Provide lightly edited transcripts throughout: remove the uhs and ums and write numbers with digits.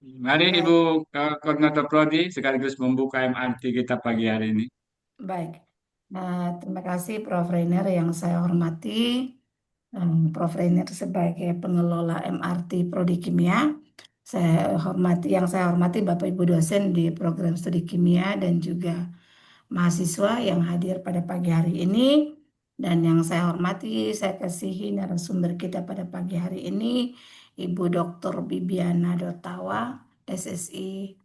Mari Ibu Baik, Koordinator Prodi sekaligus membuka MRT kita pagi hari ini. baik. Terima kasih Prof. Reiner yang saya hormati. Prof. Reiner sebagai pengelola MRT Prodi Kimia. Yang saya hormati Bapak Ibu dosen di program studi kimia dan juga mahasiswa yang hadir pada pagi hari ini. Dan yang saya hormati, saya kasihi narasumber kita pada pagi hari ini, Ibu Dr. Bibiana Dotawa, SSI,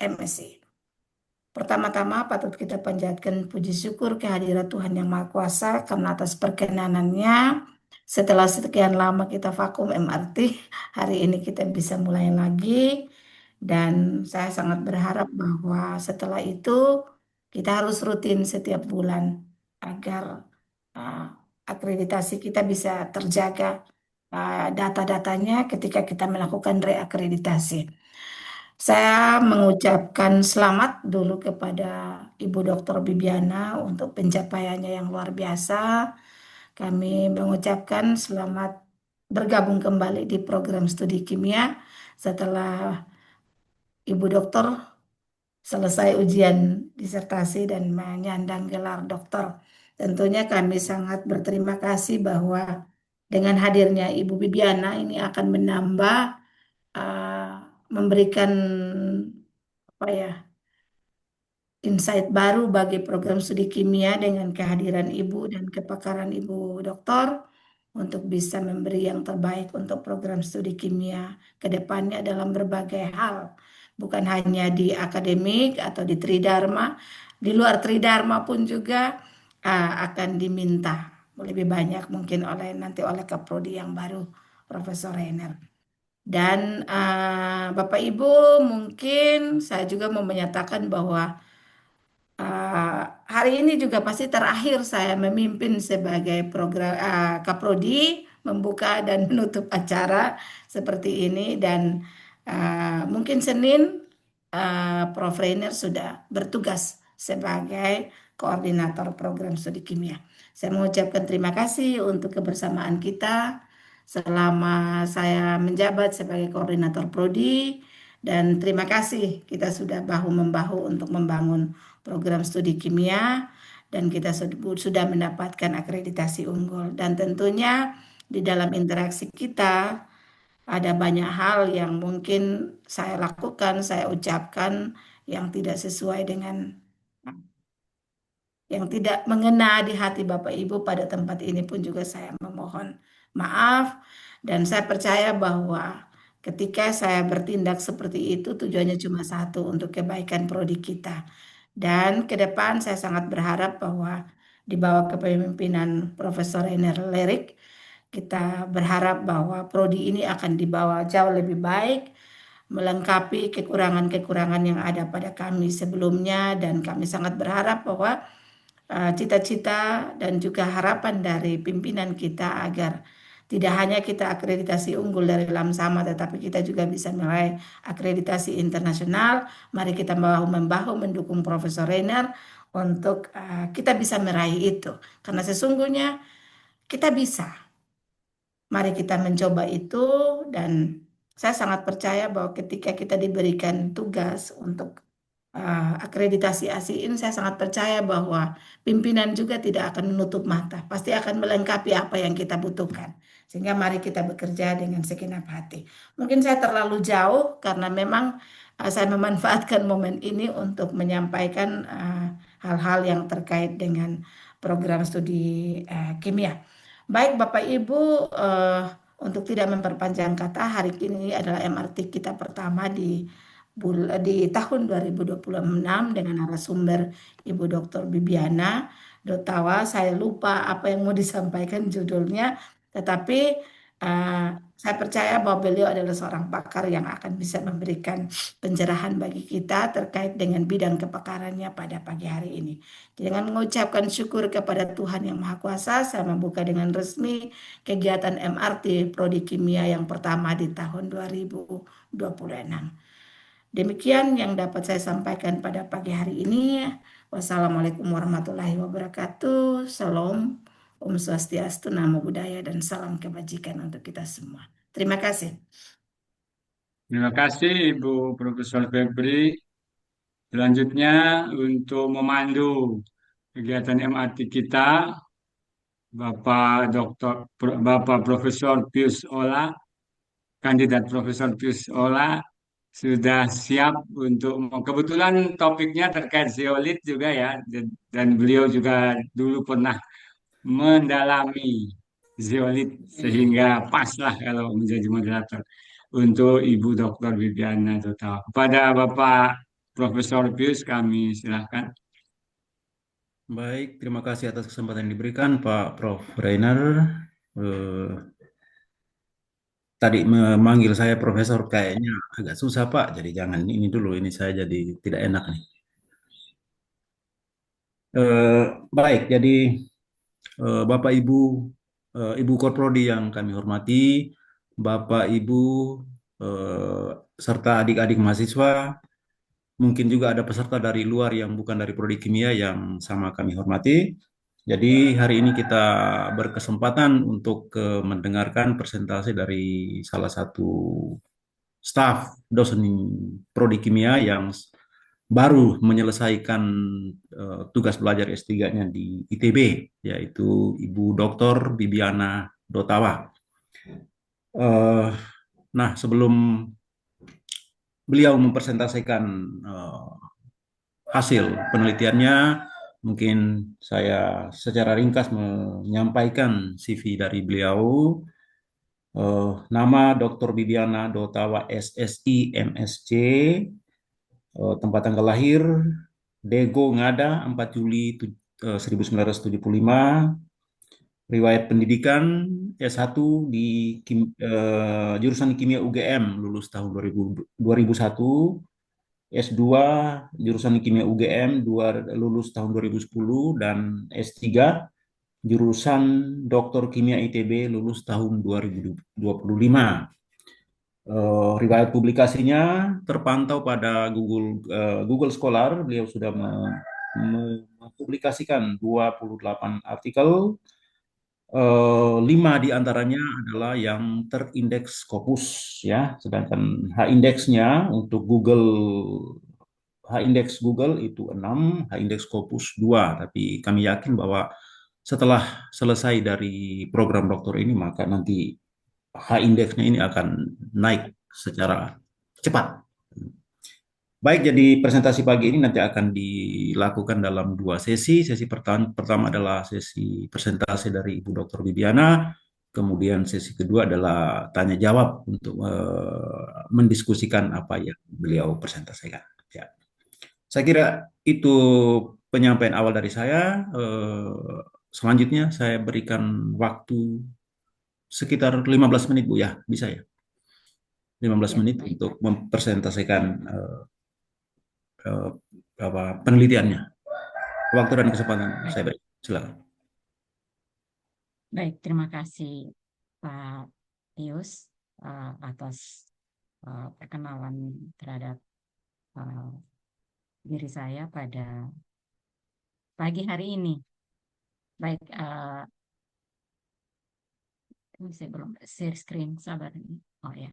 MSc. Pertama-tama patut kita panjatkan puji syukur kehadirat Tuhan Yang Maha Kuasa karena atas perkenanannya setelah sekian lama kita vakum MRT, hari ini kita bisa mulai lagi dan saya sangat berharap bahwa setelah itu kita harus rutin setiap bulan agar uh, akreditasi kita bisa terjaga data-datanya ketika kita melakukan reakreditasi. Saya mengucapkan selamat dulu kepada Ibu Dr. Bibiana untuk pencapaiannya yang luar biasa. Kami mengucapkan selamat bergabung kembali di program studi kimia setelah Ibu Dokter selesai ujian disertasi dan menyandang gelar doktor. Tentunya kami sangat berterima kasih bahwa dengan hadirnya Ibu Bibiana ini akan menambah, uh, memberikan apa ya, insight baru bagi program studi kimia dengan kehadiran Ibu dan kepakaran Ibu Doktor untuk bisa memberi yang terbaik untuk program studi kimia ke depannya dalam berbagai hal. Bukan hanya di akademik atau di Tridharma, di luar Tridharma pun juga akan diminta lebih banyak mungkin nanti oleh Kaprodi yang baru, Profesor Reiner. Dan Bapak Ibu, mungkin saya juga mau menyatakan bahwa Uh, hari ini juga pasti terakhir saya memimpin sebagai program Kaprodi, membuka dan menutup acara seperti ini dan mungkin Senin Prof. Reiner sudah bertugas sebagai koordinator program studi kimia. Saya mengucapkan terima kasih untuk kebersamaan kita selama saya menjabat sebagai koordinator prodi dan terima kasih kita sudah bahu-membahu untuk membangun program studi kimia dan kita sudah mendapatkan akreditasi unggul. Dan tentunya di dalam interaksi kita ada banyak hal yang mungkin saya lakukan, saya ucapkan yang tidak sesuai dengan yang tidak mengena di hati Bapak Ibu pada tempat ini pun juga saya memohon maaf dan saya percaya bahwa ketika saya bertindak seperti itu tujuannya cuma satu untuk kebaikan prodi kita. Dan ke depan saya sangat berharap bahwa di bawah kepemimpinan Profesor Ener Lerik, kita berharap bahwa prodi ini akan dibawa jauh lebih baik, melengkapi kekurangan-kekurangan yang ada pada kami sebelumnya, dan kami sangat berharap bahwa cita-cita dan juga harapan dari pimpinan kita agar tidak hanya kita akreditasi unggul dari Lamsama, tetapi kita juga bisa meraih akreditasi internasional. Mari kita bahu-membahu mendukung Profesor Reiner untuk kita bisa meraih itu. Karena sesungguhnya kita bisa. Mari kita mencoba itu dan saya sangat percaya bahwa ketika kita diberikan tugas untuk akreditasi ASI ini saya sangat percaya bahwa pimpinan juga tidak akan menutup mata, pasti akan melengkapi apa yang kita butuhkan. Sehingga mari kita bekerja dengan segenap hati. Mungkin saya terlalu jauh karena memang saya memanfaatkan momen ini untuk menyampaikan hal-hal yang terkait dengan program studi kimia. Baik Bapak Ibu, untuk tidak memperpanjang kata, hari ini adalah MRT kita pertama di tahun 2026 dengan narasumber Ibu Dr. Bibiana Dotawa. Saya lupa apa yang mau disampaikan judulnya, tetapi uh, saya percaya bahwa beliau adalah seorang pakar yang akan bisa memberikan pencerahan bagi kita terkait dengan bidang kepakarannya pada pagi hari ini. Dengan mengucapkan syukur kepada Tuhan Yang Maha Kuasa, saya membuka dengan resmi kegiatan MRT Prodi Kimia yang pertama di tahun 2026. Demikian yang dapat saya sampaikan pada pagi hari ini. Wassalamualaikum warahmatullahi wabarakatuh. Salam, Om Swastiastu, Namo Buddhaya, dan salam kebajikan untuk kita semua. Terima kasih. Terima kasih Ibu Profesor Febri. Selanjutnya untuk memandu kegiatan MRT kita, Bapak Profesor Pius Ola, kandidat Profesor Pius Ola sudah siap untuk kebetulan topiknya terkait zeolit juga ya, dan beliau juga dulu pernah mendalami zeolit sehingga pas lah kalau menjadi moderator untuk Ibu Dr. Bibiana Totawa. Kepada Bapak Profesor Pius kami silahkan. Baik, terima kasih atas kesempatan yang diberikan Pak Prof. Reiner. Eh, Tadi memanggil saya Profesor kayaknya agak susah Pak, jadi jangan ini dulu, ini saya jadi tidak enak nih. Eh, Baik, jadi Bapak Ibu, Ibu Korprodi yang kami hormati, Bapak Ibu eh, serta adik-adik mahasiswa, mungkin juga ada peserta dari luar yang bukan dari Prodi Kimia yang sama kami hormati. Jadi hari ini kita berkesempatan untuk mendengarkan presentasi dari salah satu staf dosen Prodi Kimia yang baru menyelesaikan tugas belajar S3-nya di ITB, yaitu Ibu Dr. Bibiana Dotawa. Eh, nah, sebelum beliau mempresentasikan eh, hasil penelitiannya, mungkin saya secara ringkas menyampaikan CV dari beliau. Nama Dr. Bibiana Dotawa SSI MSc, tempat tanggal lahir Dego Ngada 4 Juli 1975, riwayat pendidikan S1 di jurusan Kimia UGM lulus tahun 2001, S2 jurusan Kimia UGM lulus tahun 2010, dan S3 jurusan Doktor Kimia ITB lulus tahun 2025. Riwayat publikasinya terpantau pada Google Scholar. Beliau sudah mempublikasikan 28 artikel. 5 di antaranya adalah yang terindeks Scopus, ya, sedangkan H-indeksnya untuk H-indeks Google itu 6, H-indeks Scopus 2. Tapi kami yakin bahwa setelah selesai dari program doktor ini, maka nanti H-indeksnya ini akan naik secara cepat. Baik, jadi presentasi pagi ini nanti akan dilakukan dalam 2 sesi. Sesi pertama adalah sesi presentasi dari Ibu Dr. Bibiana, kemudian sesi kedua adalah tanya jawab untuk mendiskusikan apa yang beliau presentasikan. Ya. Saya kira itu penyampaian awal dari saya. Selanjutnya saya berikan waktu sekitar 15 menit, Bu, ya. Bisa ya? 15 Ya, menit baik. untuk mempresentasikan eh, penelitiannya. Waktu dan kesempatan Baik. saya beri. Silakan. Baik, terima kasih Pak Pius atas perkenalan terhadap uh, diri saya pada pagi hari ini. Baik, ini saya belum share screen, sabar ini. Oh ya,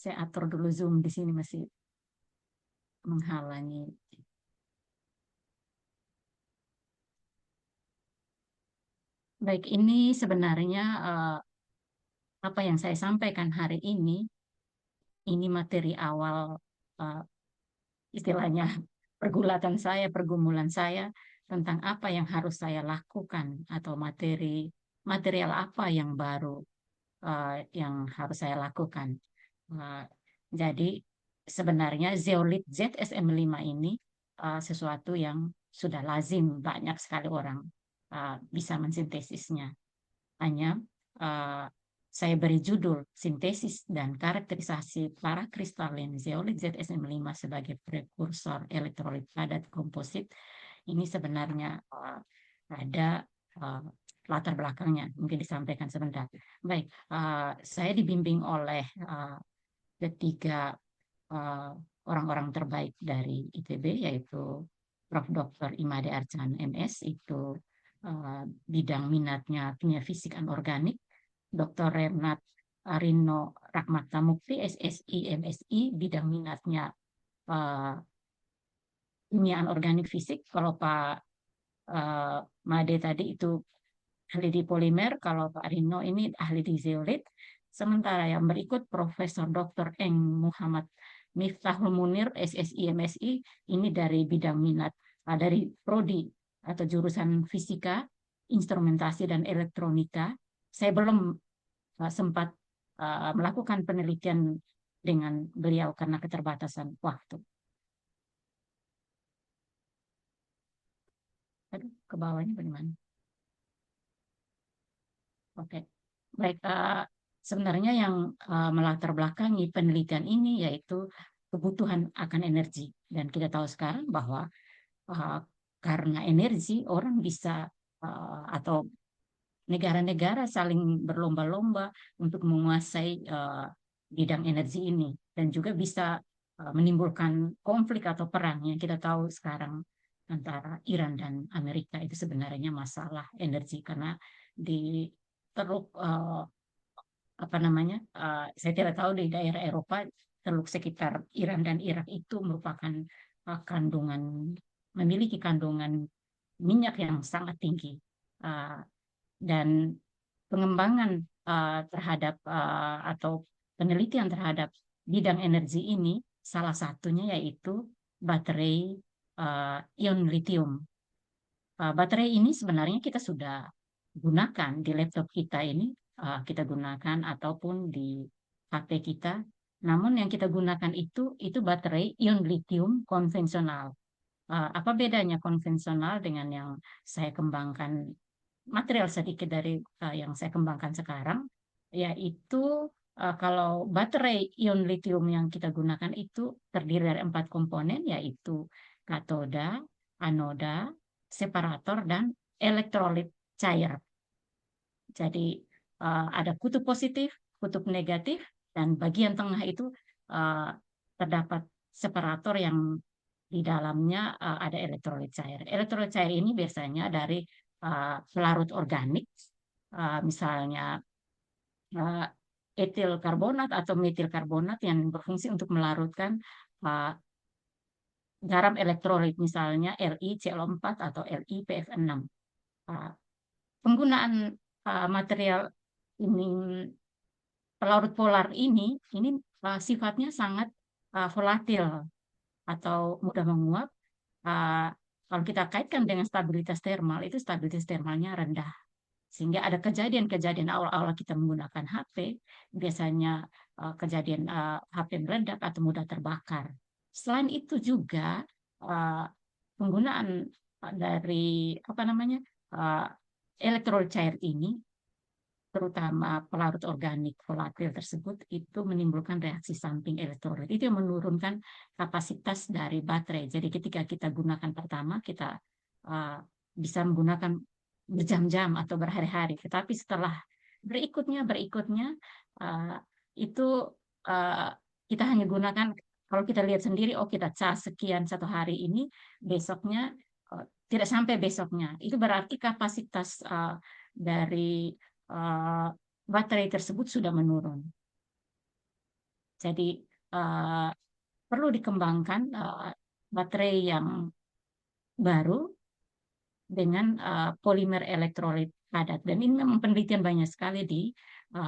saya atur dulu Zoom di sini masih menghalangi. Baik, ini sebenarnya apa yang saya sampaikan hari ini materi awal, uh, istilahnya pergulatan saya, pergumulan saya tentang apa yang harus saya lakukan atau material apa yang baru yang harus saya lakukan. Uh, jadi sebenarnya zeolit ZSM5 ini sesuatu yang sudah lazim banyak sekali orang bisa mensintesisnya. Hanya uh, saya beri judul sintesis dan karakterisasi para kristalin zeolit ZSM5 sebagai prekursor elektrolit padat komposit. Ini sebenarnya ada latar belakangnya, mungkin disampaikan sebentar. Baik, saya dibimbing oleh ketiga orang-orang terbaik dari ITB, yaitu Prof. Dr. Imade Archan MS, itu bidang minatnya kimia fisik anorganik, Dr. Renat Rino Rahmata Mukti, SSI, MSI, bidang minatnya kimiaan organik fisik. Kalau Pak Made tadi itu ahli di polimer, kalau Pak Rino ini ahli di zeolit. Sementara yang berikut Profesor Dr. Eng Muhammad Miftahul Munir, SSI, MSI, ini dari bidang minat, dari prodi atau jurusan fisika, instrumentasi dan elektronika. Saya belum sempat melakukan penelitian dengan beliau karena keterbatasan waktu. Aduh, ke bawahnya bagaimana? Oke, baik. Sebenarnya yang melatar belakangi penelitian ini yaitu kebutuhan akan energi. Dan kita tahu sekarang bahwa karena energi orang bisa atau negara-negara saling berlomba-lomba untuk menguasai bidang energi ini dan juga bisa menimbulkan konflik atau perang yang kita tahu sekarang antara Iran dan Amerika. Itu sebenarnya masalah energi karena di Teluk apa namanya, saya tidak tahu di daerah Eropa, teluk sekitar Iran dan Irak itu merupakan kandungan memiliki kandungan minyak yang sangat tinggi. Uh, dan pengembangan terhadap atau penelitian terhadap bidang energi ini salah satunya yaitu baterai ion lithium. Baterai ini sebenarnya kita sudah gunakan di laptop kita ini, kita gunakan ataupun di HP kita. Namun yang kita gunakan itu baterai ion lithium konvensional. Apa bedanya konvensional dengan yang saya kembangkan, material sedikit dari yang saya kembangkan sekarang, yaitu kalau baterai ion lithium yang kita gunakan itu terdiri dari 4 komponen, yaitu katoda, anoda, separator, dan elektrolit cair. Jadi ada kutub positif, kutub negatif, dan bagian tengah itu terdapat separator yang di dalamnya ada elektrolit cair. Elektrolit cair ini biasanya dari pelarut organik, misalnya etil karbonat atau metil karbonat yang berfungsi untuk melarutkan garam elektrolit, misalnya LiCl4 atau LiPF6. Penggunaan material ini, pelarut polar ini sifatnya sangat volatil atau mudah menguap. Kalau kita kaitkan dengan stabilitas termal, itu stabilitas termalnya rendah. Sehingga ada kejadian-kejadian awal-awal kita menggunakan HP, biasanya kejadian HP meledak atau mudah terbakar. Selain itu juga penggunaan dari apa namanya elektrolit cair ini, terutama pelarut organik volatil tersebut, itu menimbulkan reaksi samping elektrolit. Itu yang menurunkan kapasitas dari baterai. Jadi ketika kita gunakan pertama, kita bisa menggunakan berjam-jam atau berhari-hari. Tetapi setelah berikutnya itu kita hanya gunakan, kalau kita lihat sendiri, oh kita cas sekian satu hari ini, besoknya tidak sampai besoknya. Itu berarti kapasitas dari baterai tersebut sudah menurun. Jadi perlu dikembangkan baterai yang baru dengan polimer elektrolit padat. Dan ini memang penelitian banyak sekali di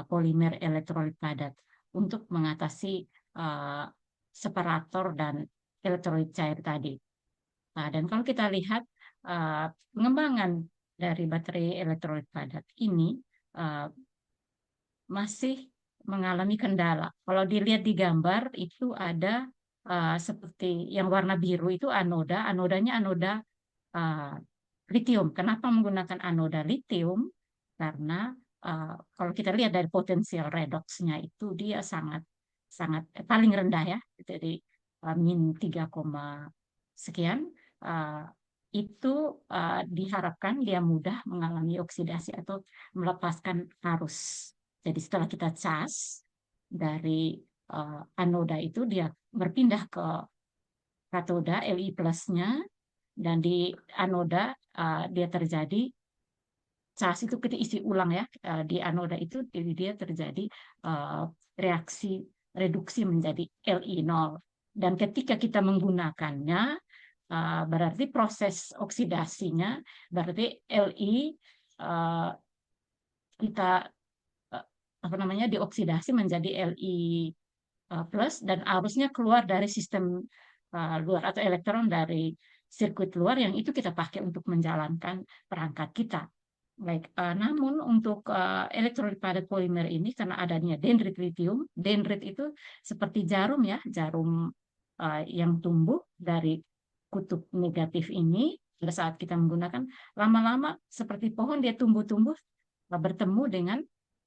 polimer elektrolit padat untuk mengatasi separator dan elektrolit cair tadi. Dan kalau kita lihat pengembangan dari baterai elektrolit padat ini masih mengalami kendala. Kalau dilihat di gambar itu ada seperti yang warna biru itu anodanya anoda litium. Kenapa menggunakan anoda litium? Karena kalau kita lihat dari potensial redoksnya itu dia sangat paling rendah ya, jadi min 3, sekian. Itu diharapkan dia mudah mengalami oksidasi atau melepaskan arus. Jadi setelah kita cas dari anoda itu, dia berpindah ke katoda Li plusnya, dan di anoda dia terjadi cas itu kita isi ulang ya, di anoda itu dia terjadi reaksi reduksi menjadi Li0. Dan ketika kita menggunakannya, berarti proses oksidasinya, berarti Li kita apa namanya dioksidasi menjadi Li plus, dan arusnya keluar dari sistem luar atau elektron dari sirkuit luar yang itu kita pakai untuk menjalankan perangkat kita. Baik, namun untuk elektrolit padat polimer ini karena adanya dendrit litium, dendrit itu seperti jarum ya, jarum yang tumbuh dari kutub negatif ini. Pada saat kita menggunakan, lama-lama seperti pohon dia tumbuh-tumbuh bertemu dengan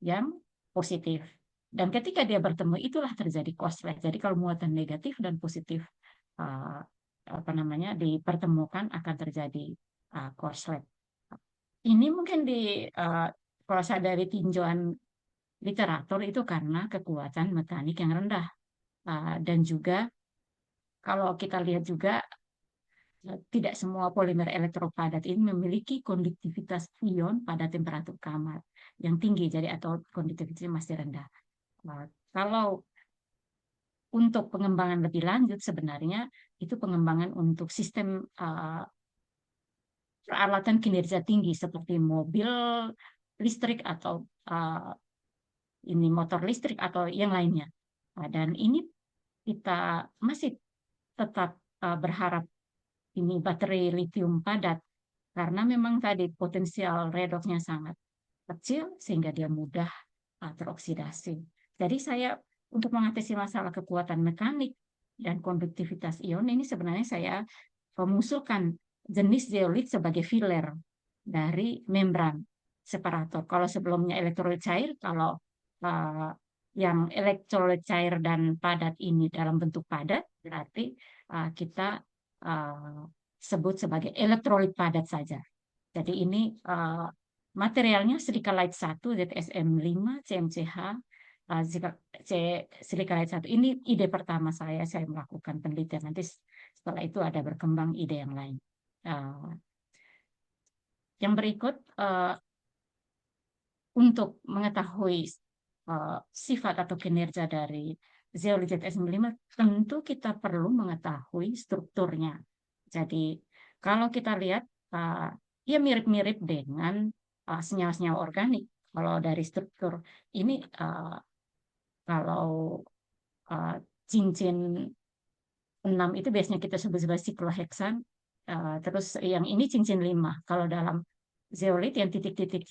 yang positif. Dan ketika dia bertemu, itulah terjadi korslet. Jadi kalau muatan negatif dan positif apa namanya dipertemukan, akan terjadi korslet. Ini mungkin kalau saya dari tinjauan literatur itu karena kekuatan mekanik yang rendah. Dan juga kalau kita lihat juga tidak semua polimer elektropadat ini memiliki konduktivitas ion pada temperatur kamar yang tinggi, jadi atau konduktivitasnya masih rendah. Kalau untuk pengembangan lebih lanjut sebenarnya itu pengembangan untuk sistem peralatan kinerja tinggi seperti mobil listrik atau ini motor listrik atau yang lainnya. Dan ini kita masih tetap berharap ini baterai litium padat karena memang tadi potensial redoxnya sangat kecil sehingga dia mudah teroksidasi. Jadi saya untuk mengatasi masalah kekuatan mekanik dan konduktivitas ion ini sebenarnya saya mengusulkan jenis zeolit sebagai filler dari membran separator. Kalau sebelumnya elektrolit cair, kalau yang elektrolit cair dan padat ini dalam bentuk padat, berarti kita sebut sebagai elektrolit padat saja. Jadi ini materialnya silika light 1, ZSM5, CMCH, silika light 1. Ini ide pertama saya melakukan penelitian. Nanti setelah itu ada berkembang ide yang lain. Yang berikut, untuk mengetahui sifat atau kinerja dari zeolit ZSM5, tentu kita perlu mengetahui strukturnya. Jadi kalau kita lihat, ia mirip-mirip dengan senyawa-senyawa organik. Kalau dari struktur ini, kalau cincin 6 itu biasanya kita sebut sebagai sikloheksan. Terus yang ini cincin 5. Kalau dalam zeolit yang titik-titik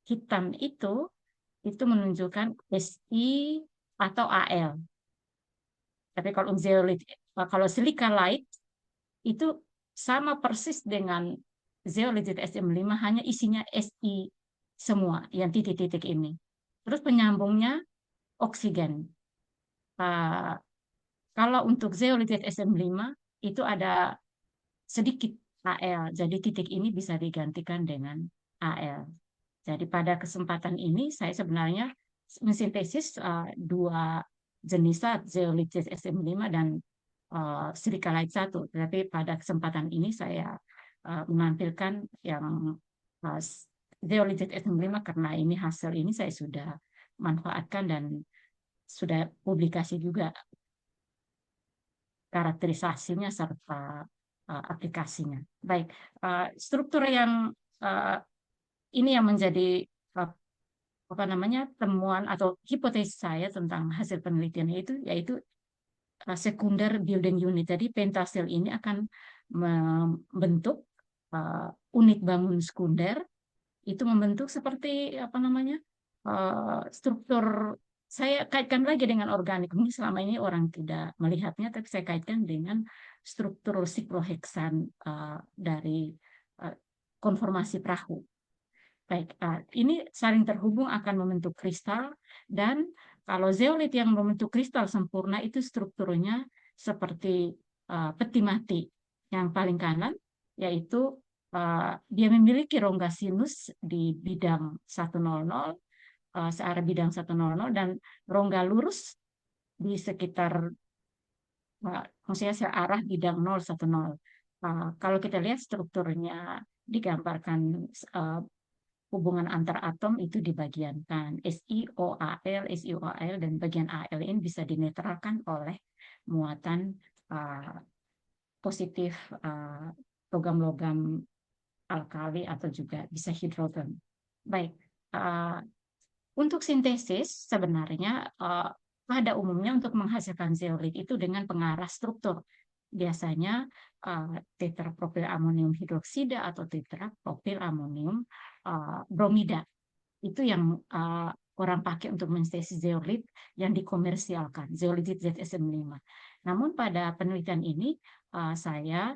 hitam itu menunjukkan Si atau Al. Tapi kalau zeolit, kalau silika light itu sama persis dengan zeolit ZSM5, hanya isinya Si semua yang titik-titik ini. Terus penyambungnya oksigen. Kalau untuk zeolit ZSM5 itu ada sedikit Al, jadi titik ini bisa digantikan dengan Al. Jadi pada kesempatan ini saya sebenarnya mensintesis dua jenis zat, zeolit ZSM5 dan silika light 1. Tapi pada kesempatan ini saya menampilkan yang zeolit ZSM5 karena ini hasil ini saya sudah manfaatkan dan sudah publikasi juga karakterisasinya serta aplikasinya. Baik, struktur yang ini yang menjadi apa namanya temuan atau hipotesis saya tentang hasil penelitian itu, yaitu sekunder building unit. Jadi pentasel ini akan membentuk unit bangun sekunder, itu membentuk seperti apa namanya struktur. Saya kaitkan lagi dengan organik. Mungkin selama ini orang tidak melihatnya, tapi saya kaitkan dengan struktur sikloheksan dari konformasi perahu. Baik, ini saling terhubung akan membentuk kristal, dan kalau zeolit yang membentuk kristal sempurna itu strukturnya seperti peti mati. Yang paling kanan yaitu dia memiliki rongga sinus di bidang 100, searah bidang 100, dan rongga lurus di sekitar maksudnya searah bidang 010. Kalau kita lihat strukturnya digambarkan hubungan antar atom itu dibagiankan SiOAl, dan bagian Al ini bisa dinetralkan oleh muatan positif logam-logam alkali atau juga bisa hidrogen. Baik, untuk sintesis sebenarnya pada umumnya untuk menghasilkan zeolit itu dengan pengarah struktur. Biasanya tetrapropil amonium hidroksida atau tetrapropil amonium bromida. Itu yang orang pakai untuk mensintesis zeolit yang dikomersialkan, zeolitit ZSM5. Namun pada penelitian ini saya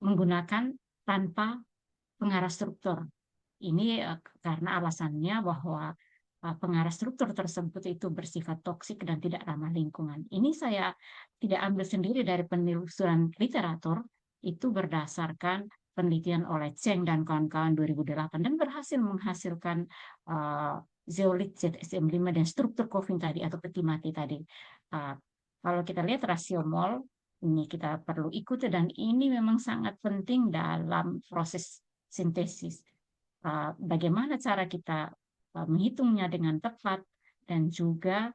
menggunakan tanpa pengarah struktur. Ini karena alasannya bahwa pengarah struktur tersebut itu bersifat toksik dan tidak ramah lingkungan. Ini saya tidak ambil sendiri dari penelusuran literatur, itu berdasarkan penelitian oleh Cheng dan kawan-kawan 2008 dan berhasil menghasilkan zeolit ZSM5 dan struktur CoFin tadi atau peti mati tadi. Kalau kita lihat rasio mol, ini kita perlu ikuti dan ini memang sangat penting dalam proses sintesis. Bagaimana cara kita menghitungnya dengan tepat dan juga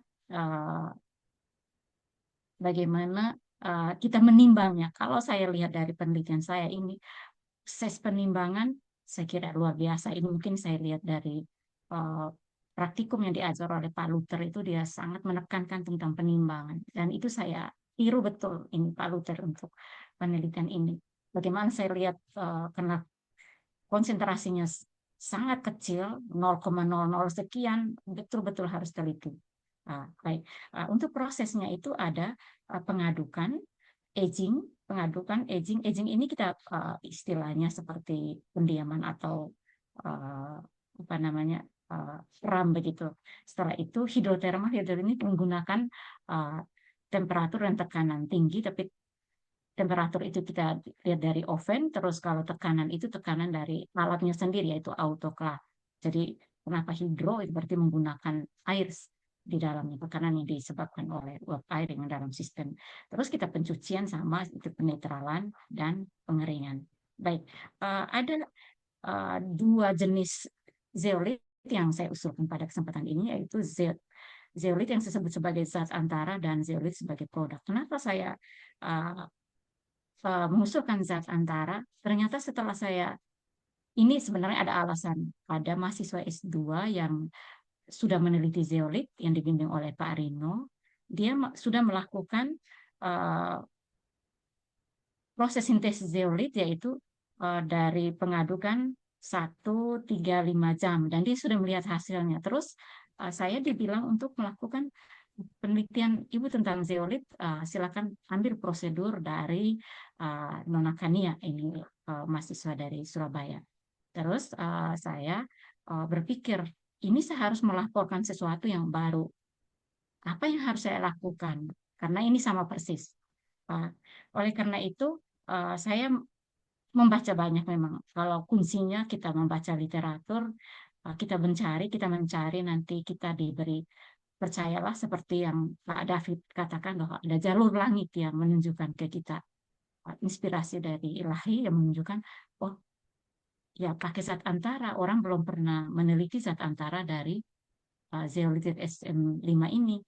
bagaimana kita menimbangnya. Kalau saya lihat dari penelitian saya ini, proses penimbangan saya kira luar biasa. Ini mungkin saya lihat dari praktikum yang diajar oleh Pak Luther itu dia sangat menekankan tentang penimbangan dan itu saya tiru betul ini Pak Luther untuk penelitian ini. Bagaimana saya lihat karena konsentrasinya sangat kecil, 0,00 sekian, betul-betul harus teliti. Baik, untuk prosesnya itu ada pengadukan, aging. Aging ini kita istilahnya seperti pendiaman atau apa namanya ram begitu. Setelah itu hidrotermal ini menggunakan temperatur dan tekanan tinggi, tapi temperatur itu kita lihat dari oven, terus kalau tekanan itu tekanan dari alatnya sendiri yaitu autoclave. Jadi kenapa hidro itu berarti menggunakan air di dalamnya, tekanan yang disebabkan oleh uap air yang dalam sistem. Terus kita pencucian sama itu penetralan dan pengeringan. Baik, ada dua jenis zeolit yang saya usulkan pada kesempatan ini yaitu zeolit yang disebut sebagai zat antara dan zeolit sebagai produk. Kenapa saya mengusulkan zat antara? Ternyata setelah saya ini sebenarnya ada alasan. Ada mahasiswa S2 yang sudah meneliti zeolit yang dibimbing oleh Pak Rino. Dia sudah melakukan proses sintesis zeolit yaitu dari pengadukan 1-3-5 jam dan dia sudah melihat hasilnya. Terus saya dibilang untuk melakukan penelitian Ibu tentang zeolit, silakan ambil prosedur dari Nona Kania, ini mahasiswa dari Surabaya. Terus saya berpikir, ini saya harus melaporkan sesuatu yang baru. Apa yang harus saya lakukan? Karena ini sama persis. Oleh karena itu, saya membaca banyak memang. Kalau kuncinya kita membaca literatur, kita mencari, nanti kita diberi. Percayalah seperti yang Pak David katakan bahwa ada jalur langit yang menunjukkan ke kita inspirasi dari ilahi yang menunjukkan oh ya pakai zat antara, orang belum pernah meneliti zat antara dari zeolit SM5 ini.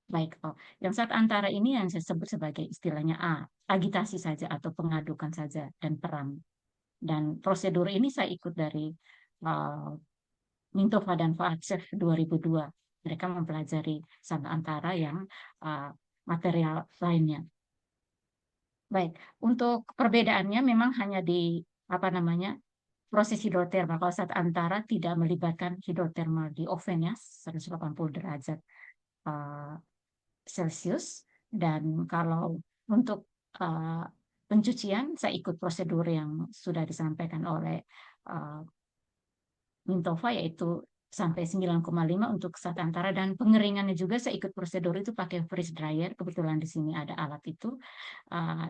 Baik, yang zat antara ini yang saya sebut sebagai istilahnya agitasi saja atau pengadukan saja dan peram. Dan prosedur ini saya ikut dari Mintova dan Faatsev 2002. Mereka mempelajari zat antara yang material lainnya. Baik, untuk perbedaannya memang hanya di proses hidrotermal. Kalau zat antara tidak melibatkan hidrotermal di oven ya 180 derajat Celcius, dan kalau untuk pencucian saya ikut prosedur yang sudah disampaikan oleh Mintova yaitu sampai 9,5 untuk zat antara, dan pengeringannya juga saya ikut prosedur itu pakai freeze dryer, kebetulan di sini ada alat itu,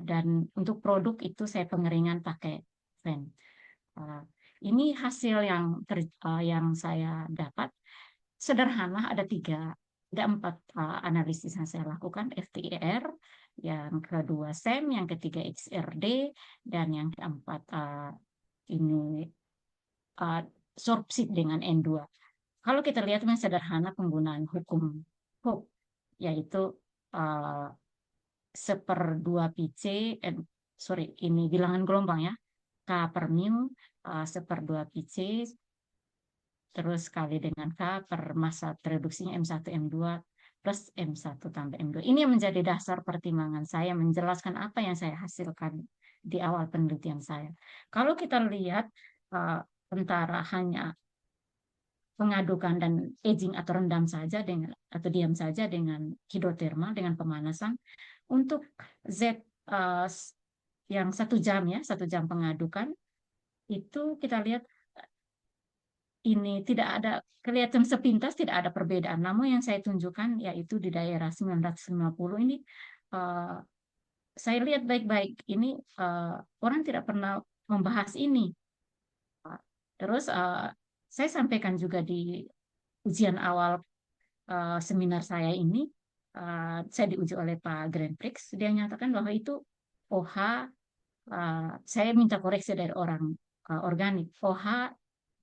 dan untuk produk itu saya pengeringan pakai fan. Ini hasil yang saya dapat sederhana, ada 4 analisis yang saya lakukan, FTIR, yang kedua SEM, yang ketiga XRD, dan yang keempat ini sorpsi dengan N2. Kalau kita lihat memang sederhana penggunaan hukum Hooke, yaitu 1/2 ini bilangan gelombang ya, K per mu 1/2 terus kali dengan K per massa reduksinya M1 M2 plus M1 tambah M2. Ini yang menjadi dasar pertimbangan saya menjelaskan apa yang saya hasilkan di awal penelitian saya. Kalau kita lihat antara hanya pengadukan dan aging atau rendam saja atau diam saja dengan hidrotermal dengan pemanasan, untuk Z yang 1 jam ya, 1 jam pengadukan itu kita lihat ini tidak ada kelihatan sepintas tidak ada perbedaan. Namun yang saya tunjukkan yaitu di daerah 950 ini saya lihat baik-baik ini orang tidak pernah membahas ini. Terus saya sampaikan juga di ujian awal seminar saya ini, saya diuji oleh Pak Grand Prix, dia nyatakan bahwa itu OH, saya minta koreksi dari orang organik, OH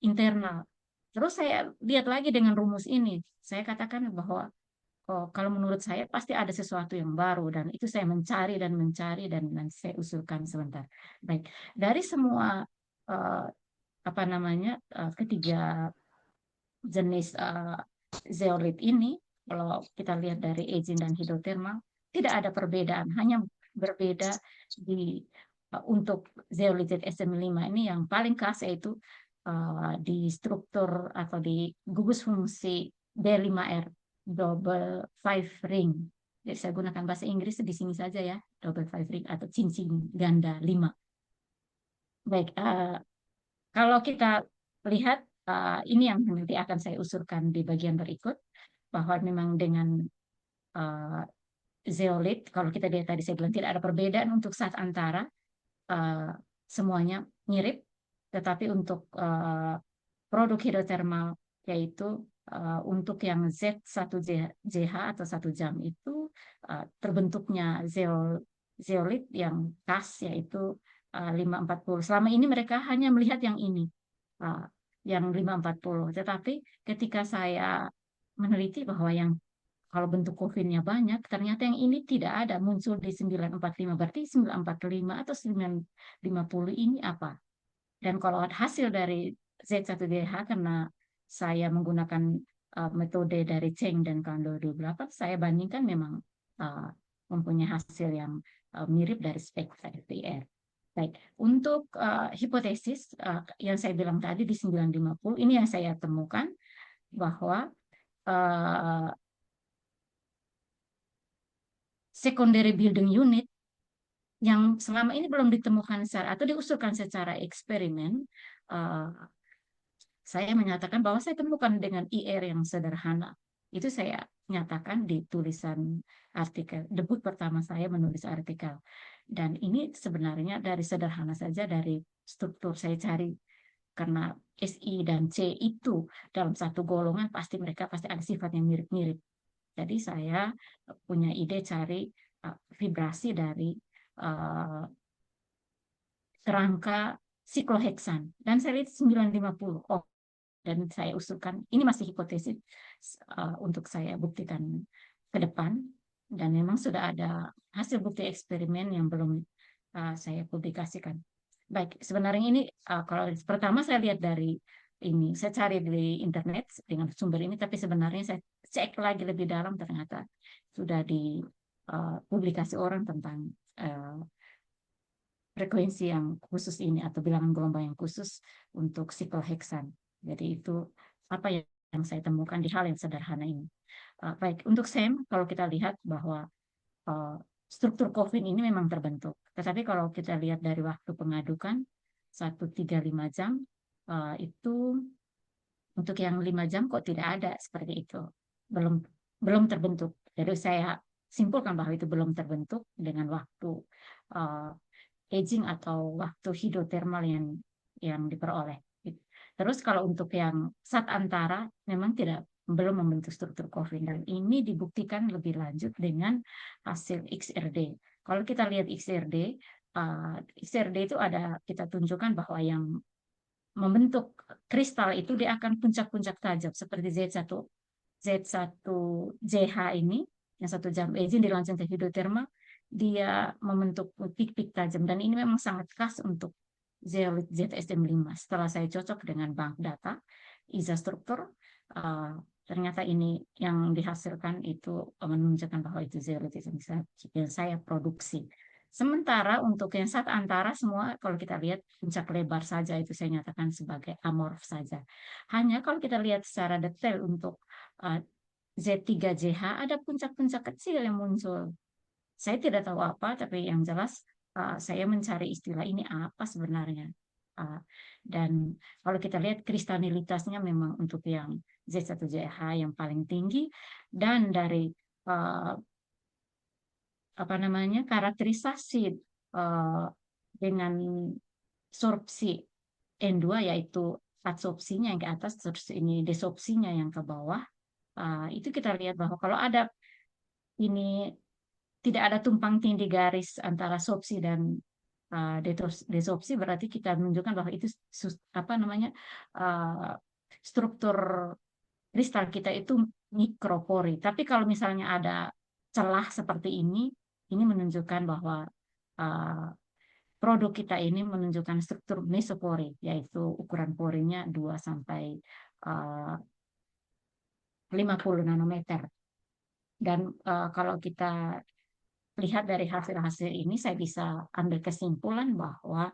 internal. Terus saya lihat lagi dengan rumus ini, saya katakan bahwa kalau menurut saya pasti ada sesuatu yang baru dan itu saya mencari dan nanti saya usulkan sebentar. Baik, dari semua ketiga jenis zeolit ini, kalau kita lihat dari aging dan hidrotermal, tidak ada perbedaan, hanya berbeda untuk zeolit ZSM5 ini yang paling khas yaitu di struktur atau di gugus fungsi D5R, double five ring. Jadi saya gunakan bahasa Inggris di sini saja ya, double five ring atau cincin ganda 5. Baik, kalau kita lihat ini yang nanti akan saya usulkan di bagian berikut, bahwa memang dengan zeolit, kalau kita lihat tadi saya bilang tidak ada perbedaan untuk saat antara, semuanya mirip, tetapi untuk produk hidrotermal yaitu untuk yang Z1JH atau 1 jam itu terbentuknya zeolit yang khas yaitu 540. Selama ini mereka hanya melihat yang ini, yang 540. Tetapi ketika saya meneliti bahwa yang kalau bentuk COVID-nya banyak, ternyata yang ini tidak ada muncul di 945. Berarti 945 atau 950 ini apa? Dan kalau hasil dari Z1DH, karena saya menggunakan metode dari Cheng dan kawan 2008, saya bandingkan memang mempunyai hasil yang mirip dari spek FDR. Baik, untuk hipotesis yang saya bilang tadi di 950, ini yang saya temukan bahwa secondary building unit yang selama ini belum ditemukan secara atau diusulkan secara eksperimen, saya menyatakan bahwa saya temukan dengan IR yang sederhana. Itu saya nyatakan di tulisan artikel, debut pertama saya menulis artikel. Dan ini sebenarnya dari sederhana saja, dari struktur saya cari, karena SI dan C itu dalam satu golongan mereka pasti ada sifat yang mirip-mirip. Jadi saya punya ide cari vibrasi dari kerangka sikloheksan. Dan saya lihat 950. Dan saya usulkan, ini masih hipotesis untuk saya buktikan ke depan. Dan memang sudah ada hasil bukti eksperimen yang belum saya publikasikan. Baik, sebenarnya ini kalau pertama saya lihat dari ini, saya cari di internet dengan sumber ini, tapi sebenarnya saya cek lagi lebih dalam, ternyata sudah di publikasi orang tentang frekuensi yang khusus ini atau bilangan gelombang yang khusus untuk sikloheksan. Jadi itu apa yang saya temukan di hal yang sederhana ini. Baik, untuk SEM, kalau kita lihat bahwa struktur COVID ini memang terbentuk. Tetapi kalau kita lihat dari waktu pengadukan, 135 jam, itu untuk yang 5 jam kok tidak ada seperti itu. Belum terbentuk. Jadi saya simpulkan bahwa itu belum terbentuk dengan waktu aging atau waktu hidrotermal yang diperoleh. Terus kalau untuk yang saat antara memang belum membentuk struktur COVID, dan ini dibuktikan lebih lanjut dengan hasil XRD. Kalau kita lihat XRD itu ada, kita tunjukkan bahwa yang membentuk kristal itu dia akan puncak-puncak tajam seperti Z1JH ini yang 1 jam aging dilansing ke hidrotermal, dia membentuk pik-pik tajam dan ini memang sangat khas untuk zeolit ZSM5. Setelah saya cocok dengan bank data ISA struktur, ternyata ini yang dihasilkan itu menunjukkan bahwa itu zeolit yang saya produksi. Sementara untuk yang saat antara semua kalau kita lihat puncak lebar saja itu saya nyatakan sebagai amorf saja. Hanya kalau kita lihat secara detail untuk Z3JH ada puncak-puncak kecil yang muncul. Saya tidak tahu apa, tapi yang jelas saya mencari istilah ini apa sebenarnya. Dan kalau kita lihat kristalinitasnya memang untuk yang Z1JH yang paling tinggi dan dari karakterisasi dengan sorpsi N2 yaitu adsorpsinya yang ke atas, terus ini desorpsinya yang ke bawah. Itu kita lihat bahwa kalau ada ini tidak ada tumpang tindih garis antara sorpsi dan desorpsi, berarti kita menunjukkan bahwa itu struktur kristal kita itu mikropori. Tapi kalau misalnya ada celah seperti ini menunjukkan bahwa produk kita ini menunjukkan struktur mesopori, yaitu ukuran porinya 2 sampai 50 nanometer. Dan kalau kita lihat dari hasil-hasil ini, saya bisa ambil kesimpulan bahwa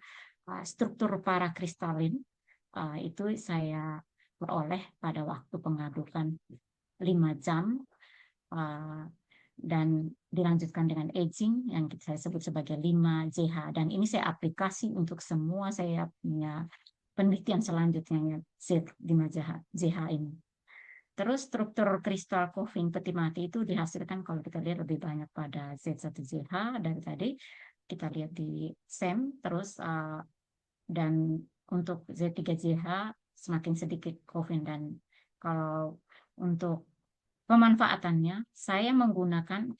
struktur parakristalin itu saya peroleh pada waktu pengadukan 5 jam dan dilanjutkan dengan aging yang saya sebut sebagai 5JH. Dan ini saya aplikasi untuk semua saya punya penelitian selanjutnya Z5JH ini. Terus struktur kristal coffin peti mati itu dihasilkan kalau kita lihat lebih banyak pada Z1JH dari tadi kita lihat di SEM, terus dan untuk Z3JH semakin sedikit coffin. Dan kalau untuk pemanfaatannya saya menggunakan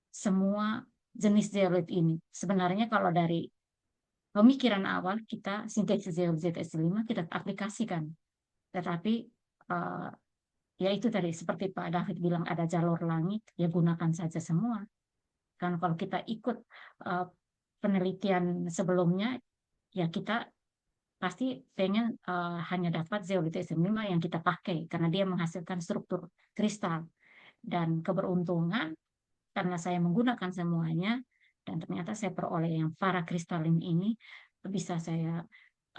semua jenis zeolit ini. Sebenarnya kalau dari pemikiran awal kita sintesis zeolit ZS5 kita aplikasikan, tetapi ya itu tadi seperti Pak David bilang ada jalur langit, ya gunakan saja semua. Kan kalau kita ikut penelitian sebelumnya, ya kita pasti pengen hanya dapat zeolit SM5 yang kita pakai karena dia menghasilkan struktur kristal. Dan keberuntungan karena saya menggunakan semuanya dan ternyata saya peroleh yang parakristalin ini bisa saya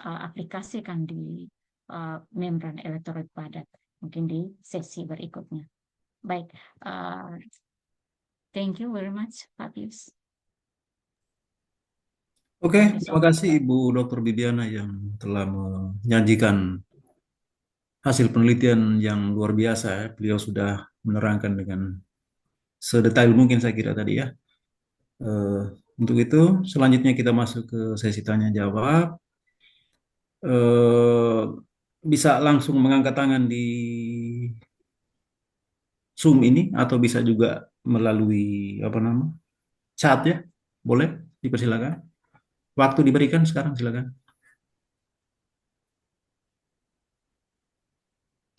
aplikasikan di membran elektrolit padat. Mungkin di sesi berikutnya. Baik, thank you very much, Pak Pius. Oke, terima kasih Ibu Dr. Bibiana yang telah menyajikan hasil penelitian yang luar biasa. Ya. Beliau sudah menerangkan dengan sedetail mungkin saya kira tadi ya. Untuk itu, selanjutnya kita masuk ke sesi tanya jawab. Bisa langsung mengangkat tangan di Zoom ini atau bisa juga melalui chat ya. Boleh, dipersilakan. Waktu diberikan sekarang, silakan.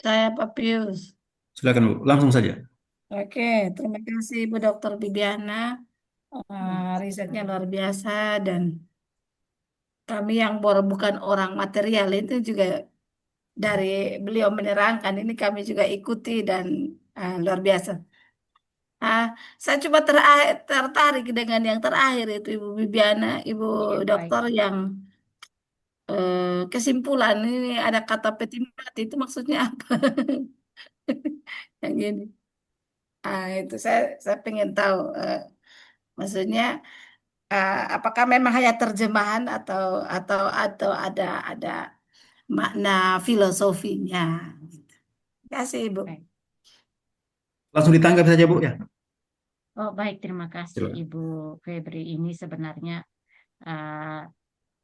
Saya Pak Pius. Silakan Bu, langsung saja. Oke, terima kasih Bu Dr. Bibiana. Risetnya luar biasa dan kami yang bukan orang material itu juga dari beliau menerangkan ini kami juga ikuti dan luar biasa. Saya cuma tertarik dengan yang terakhir itu Ibu Bibiana, Ibu Dokter yang kesimpulan ini ada kata peti mati itu maksudnya apa? Yang ini. Itu saya pengen tahu maksudnya apakah memang hanya terjemahan atau ada makna filosofinya. Terima kasih Ibu. Langsung ditangkap saja Bu ya. Oh baik, terima kasih Silakan. Ibu Febri. Ini sebenarnya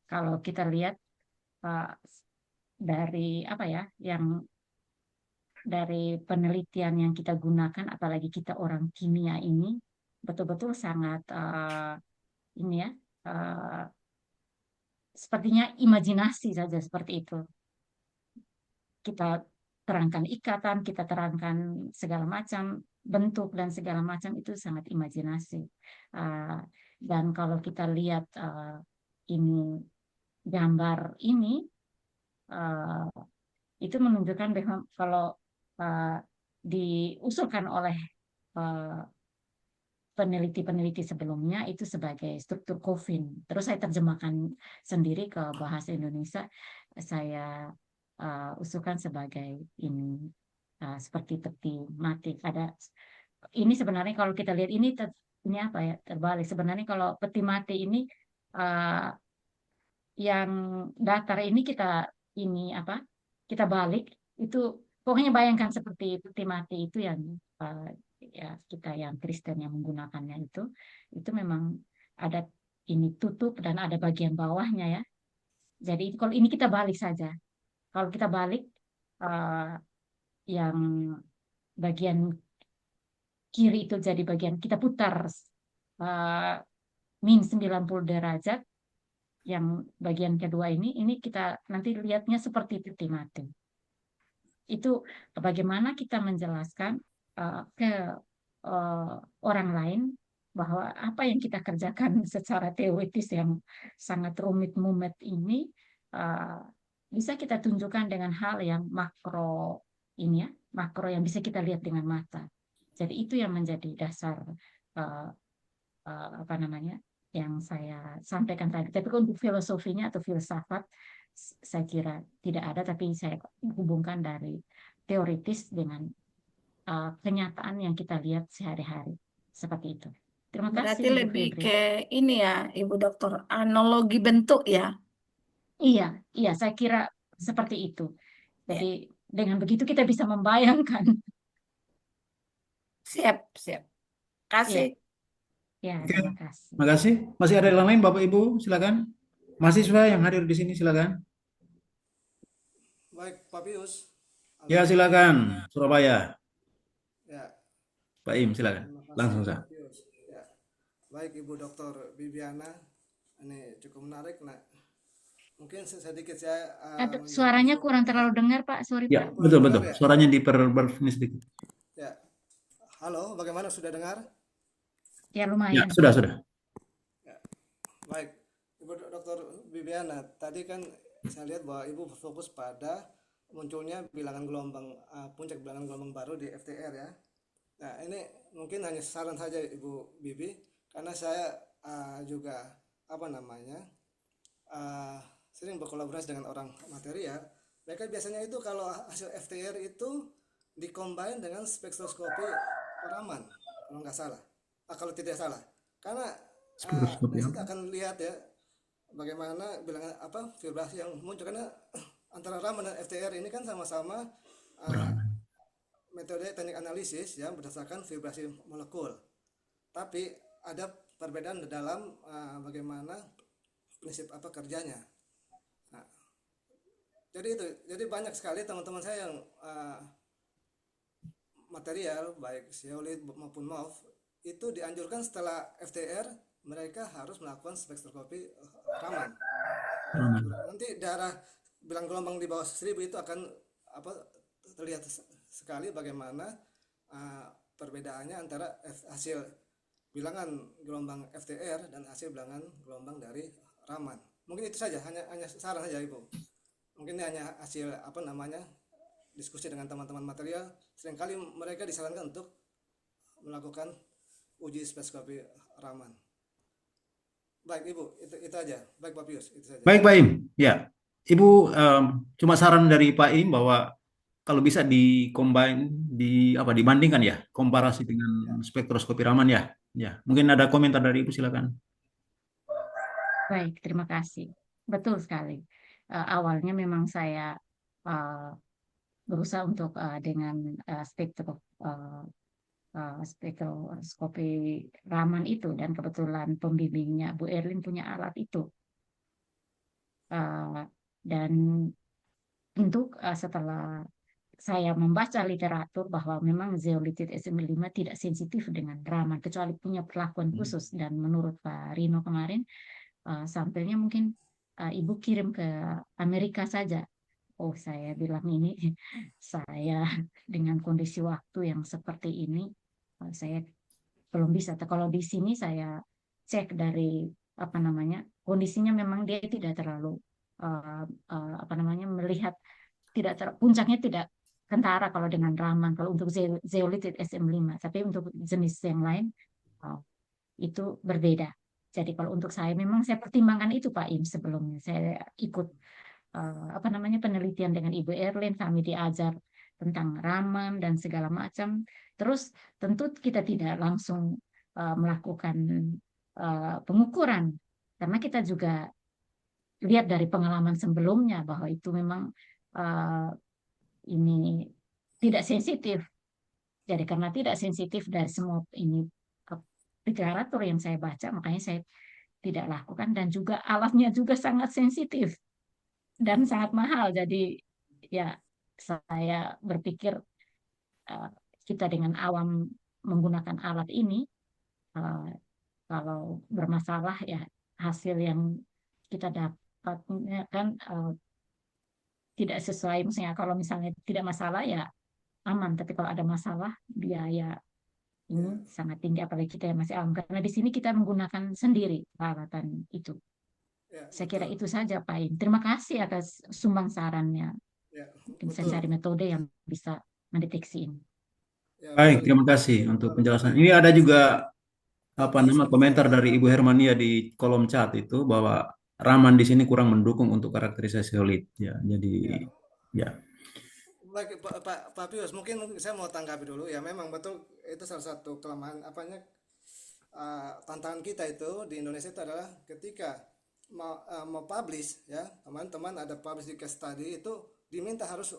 kalau kita lihat dari apa ya, yang dari penelitian yang kita gunakan, apalagi kita orang kimia ini betul-betul sangat ini ya sepertinya imajinasi saja seperti itu. Kita terangkan ikatan, kita terangkan segala macam bentuk dan segala macam itu sangat imajinasi. Dan kalau kita lihat ini gambar ini, itu menunjukkan bahwa kalau diusulkan oleh peneliti-peneliti sebelumnya itu sebagai struktur coffin. Terus saya terjemahkan sendiri ke bahasa Indonesia. Saya usulkan sebagai ini seperti peti mati. Ini sebenarnya kalau kita lihat ini apa ya, terbalik. Sebenarnya kalau peti mati ini yang datar ini kita balik itu, pokoknya bayangkan seperti peti mati itu yang ya kita yang Kristen yang menggunakannya itu memang ada ini tutup dan ada bagian bawahnya ya. Jadi kalau ini kita balik saja. Kalau kita balik yang bagian kiri itu jadi bagian kita putar min 90 derajat. Yang bagian kedua ini kita nanti lihatnya seperti peti mati. Itu bagaimana kita menjelaskan ke orang lain bahwa apa yang kita kerjakan secara teoritis yang sangat rumit-mumet ini bisa kita tunjukkan dengan hal yang makro ini ya, makro yang bisa kita lihat dengan mata. Jadi itu yang menjadi dasar apa namanya yang saya sampaikan tadi. Tapi untuk filosofinya atau filsafat saya kira tidak ada, tapi saya hubungkan dari teoritis dengan kenyataan yang kita lihat sehari-hari seperti itu. Terima Berarti kasih, Bu lebih Febri. ke ini ya, Ibu Dokter, analogi bentuk ya. Iya, saya kira seperti itu. Jadi dengan begitu kita bisa membayangkan. Siap. Kasih. Ya, Oke, terima kasih. terima kasih. Masih ada yang lain, Bapak Ibu? Silakan. Mahasiswa yang hadir di sini, silakan. Baik, Pak Pius. Ya, Halo. silakan. Surabaya. Ya, Pak Im, silakan. terima kasih Langsung Pak saja. Pius. Ya. Baik, Ibu Dr. Bibiana. Ini cukup menarik. Nah, mungkin sedikit saya Suaranya kurang terlalu dengar, Pak. Sorry, Ya, Pak. betul. dengar ya? Suaranya diperbarui sedikit. Ya. Halo, bagaimana, sudah dengar? Ya, Ya, lumayan. sudah. Ya. Baik, Ibu Dr. Bibiana, tadi kan saya lihat bahwa Ibu fokus pada munculnya bilangan gelombang, puncak bilangan gelombang baru di FTR ya. Nah, ini mungkin hanya saran saja Ibu Bibi, karena saya juga sering berkolaborasi dengan orang material. Mereka biasanya itu kalau hasil FTR itu dikombin dengan spektroskopi Raman, kalau nggak salah, kalau tidak salah, karena dari situ akan lihat ya bagaimana bilangan vibrasi yang muncul, karena antara Raman dan FTR ini kan sama-sama metode teknik analisis ya berdasarkan vibrasi molekul, tapi ada perbedaan dalam bagaimana prinsip kerjanya. Nah, jadi banyak sekali teman-teman saya yang material baik zeolit maupun MOF itu dianjurkan setelah FTR mereka harus melakukan spektroskopi Raman. Nanti daerah bilang gelombang di bawah 1000 itu akan terlihat sekali bagaimana perbedaannya antara hasil bilangan gelombang FTR dan hasil bilangan gelombang dari Raman. Mungkin itu saja, hanya saran saja Ibu. Mungkin ini hanya hasil diskusi dengan teman-teman material. Seringkali mereka disarankan untuk melakukan uji spektroskopi Raman. Baik Ibu, itu aja. Baik Pak Pius, itu saja. Baik, Pak Im. Ya, Ibu cuma saran dari Pak Im bahwa kalau bisa dibandingkan ya, komparasi dengan spektroskopi Raman ya. Ya, mungkin ada komentar dari Ibu, silakan. Baik, terima kasih. Betul sekali. Awalnya memang saya berusaha untuk dengan spektroskopi Raman itu, dan kebetulan pembimbingnya Bu Erlin punya alat itu. Dan tentu setelah saya membaca literatur bahwa memang zeolitit SM5 tidak sensitif dengan Raman, kecuali punya perlakuan khusus. Dan menurut Pak Rino kemarin, sampelnya mungkin Ibu kirim ke Amerika saja. Oh, saya bilang ini, saya dengan kondisi waktu yang seperti ini, saya belum bisa. Kalau di sini saya cek dari apa namanya kondisinya memang dia tidak terlalu apa namanya melihat puncaknya tidak kentara kalau dengan Raman. Kalau untuk zeolit SM5, tapi untuk jenis yang lain uh, itu berbeda. Jadi kalau untuk saya memang saya pertimbangkan itu Pak Im sebelumnya. Saya ikut apa namanya penelitian dengan Ibu Erlin, kami diajar tentang Raman dan segala macam. Terus tentu kita tidak langsung melakukan pengukuran karena kita juga lihat dari pengalaman sebelumnya bahwa itu memang uh, ini tidak sensitif. Jadi karena tidak sensitif dari semua ini literatur yang saya baca, makanya saya tidak lakukan dan juga alatnya juga sangat sensitif dan sangat mahal. Jadi ya saya berpikir uh, kita dengan awam menggunakan alat ini uh, kalau bermasalah ya hasil yang kita dapatnya kan tidak sesuai. Misalnya kalau misalnya tidak masalah ya aman, tapi kalau ada masalah biaya Ya, ini sangat tinggi apalagi kita yang masih awam karena di sini kita menggunakan sendiri peralatan itu. ya, Saya kira betul. itu saja Pak Im. Terima kasih atas sumbang sarannya. Ya, Mungkin saya betul. cari metode yang bisa mendeteksi ini. Ya, Baik, betul. terima kasih untuk Betul. penjelasan. Ini ada juga apa Bagus, nama komentar dari Ibu Hermania di kolom chat itu bahwa Raman di sini kurang mendukung untuk karakterisasi solid. Ya, jadi ya. ya. Baik, Pak Pius, mungkin saya mau tanggapi dulu. Ya, memang betul itu salah satu kelemahan apanya tantangan kita itu di Indonesia itu adalah ketika mau publish ya, teman-teman ada publish di case study itu diminta harus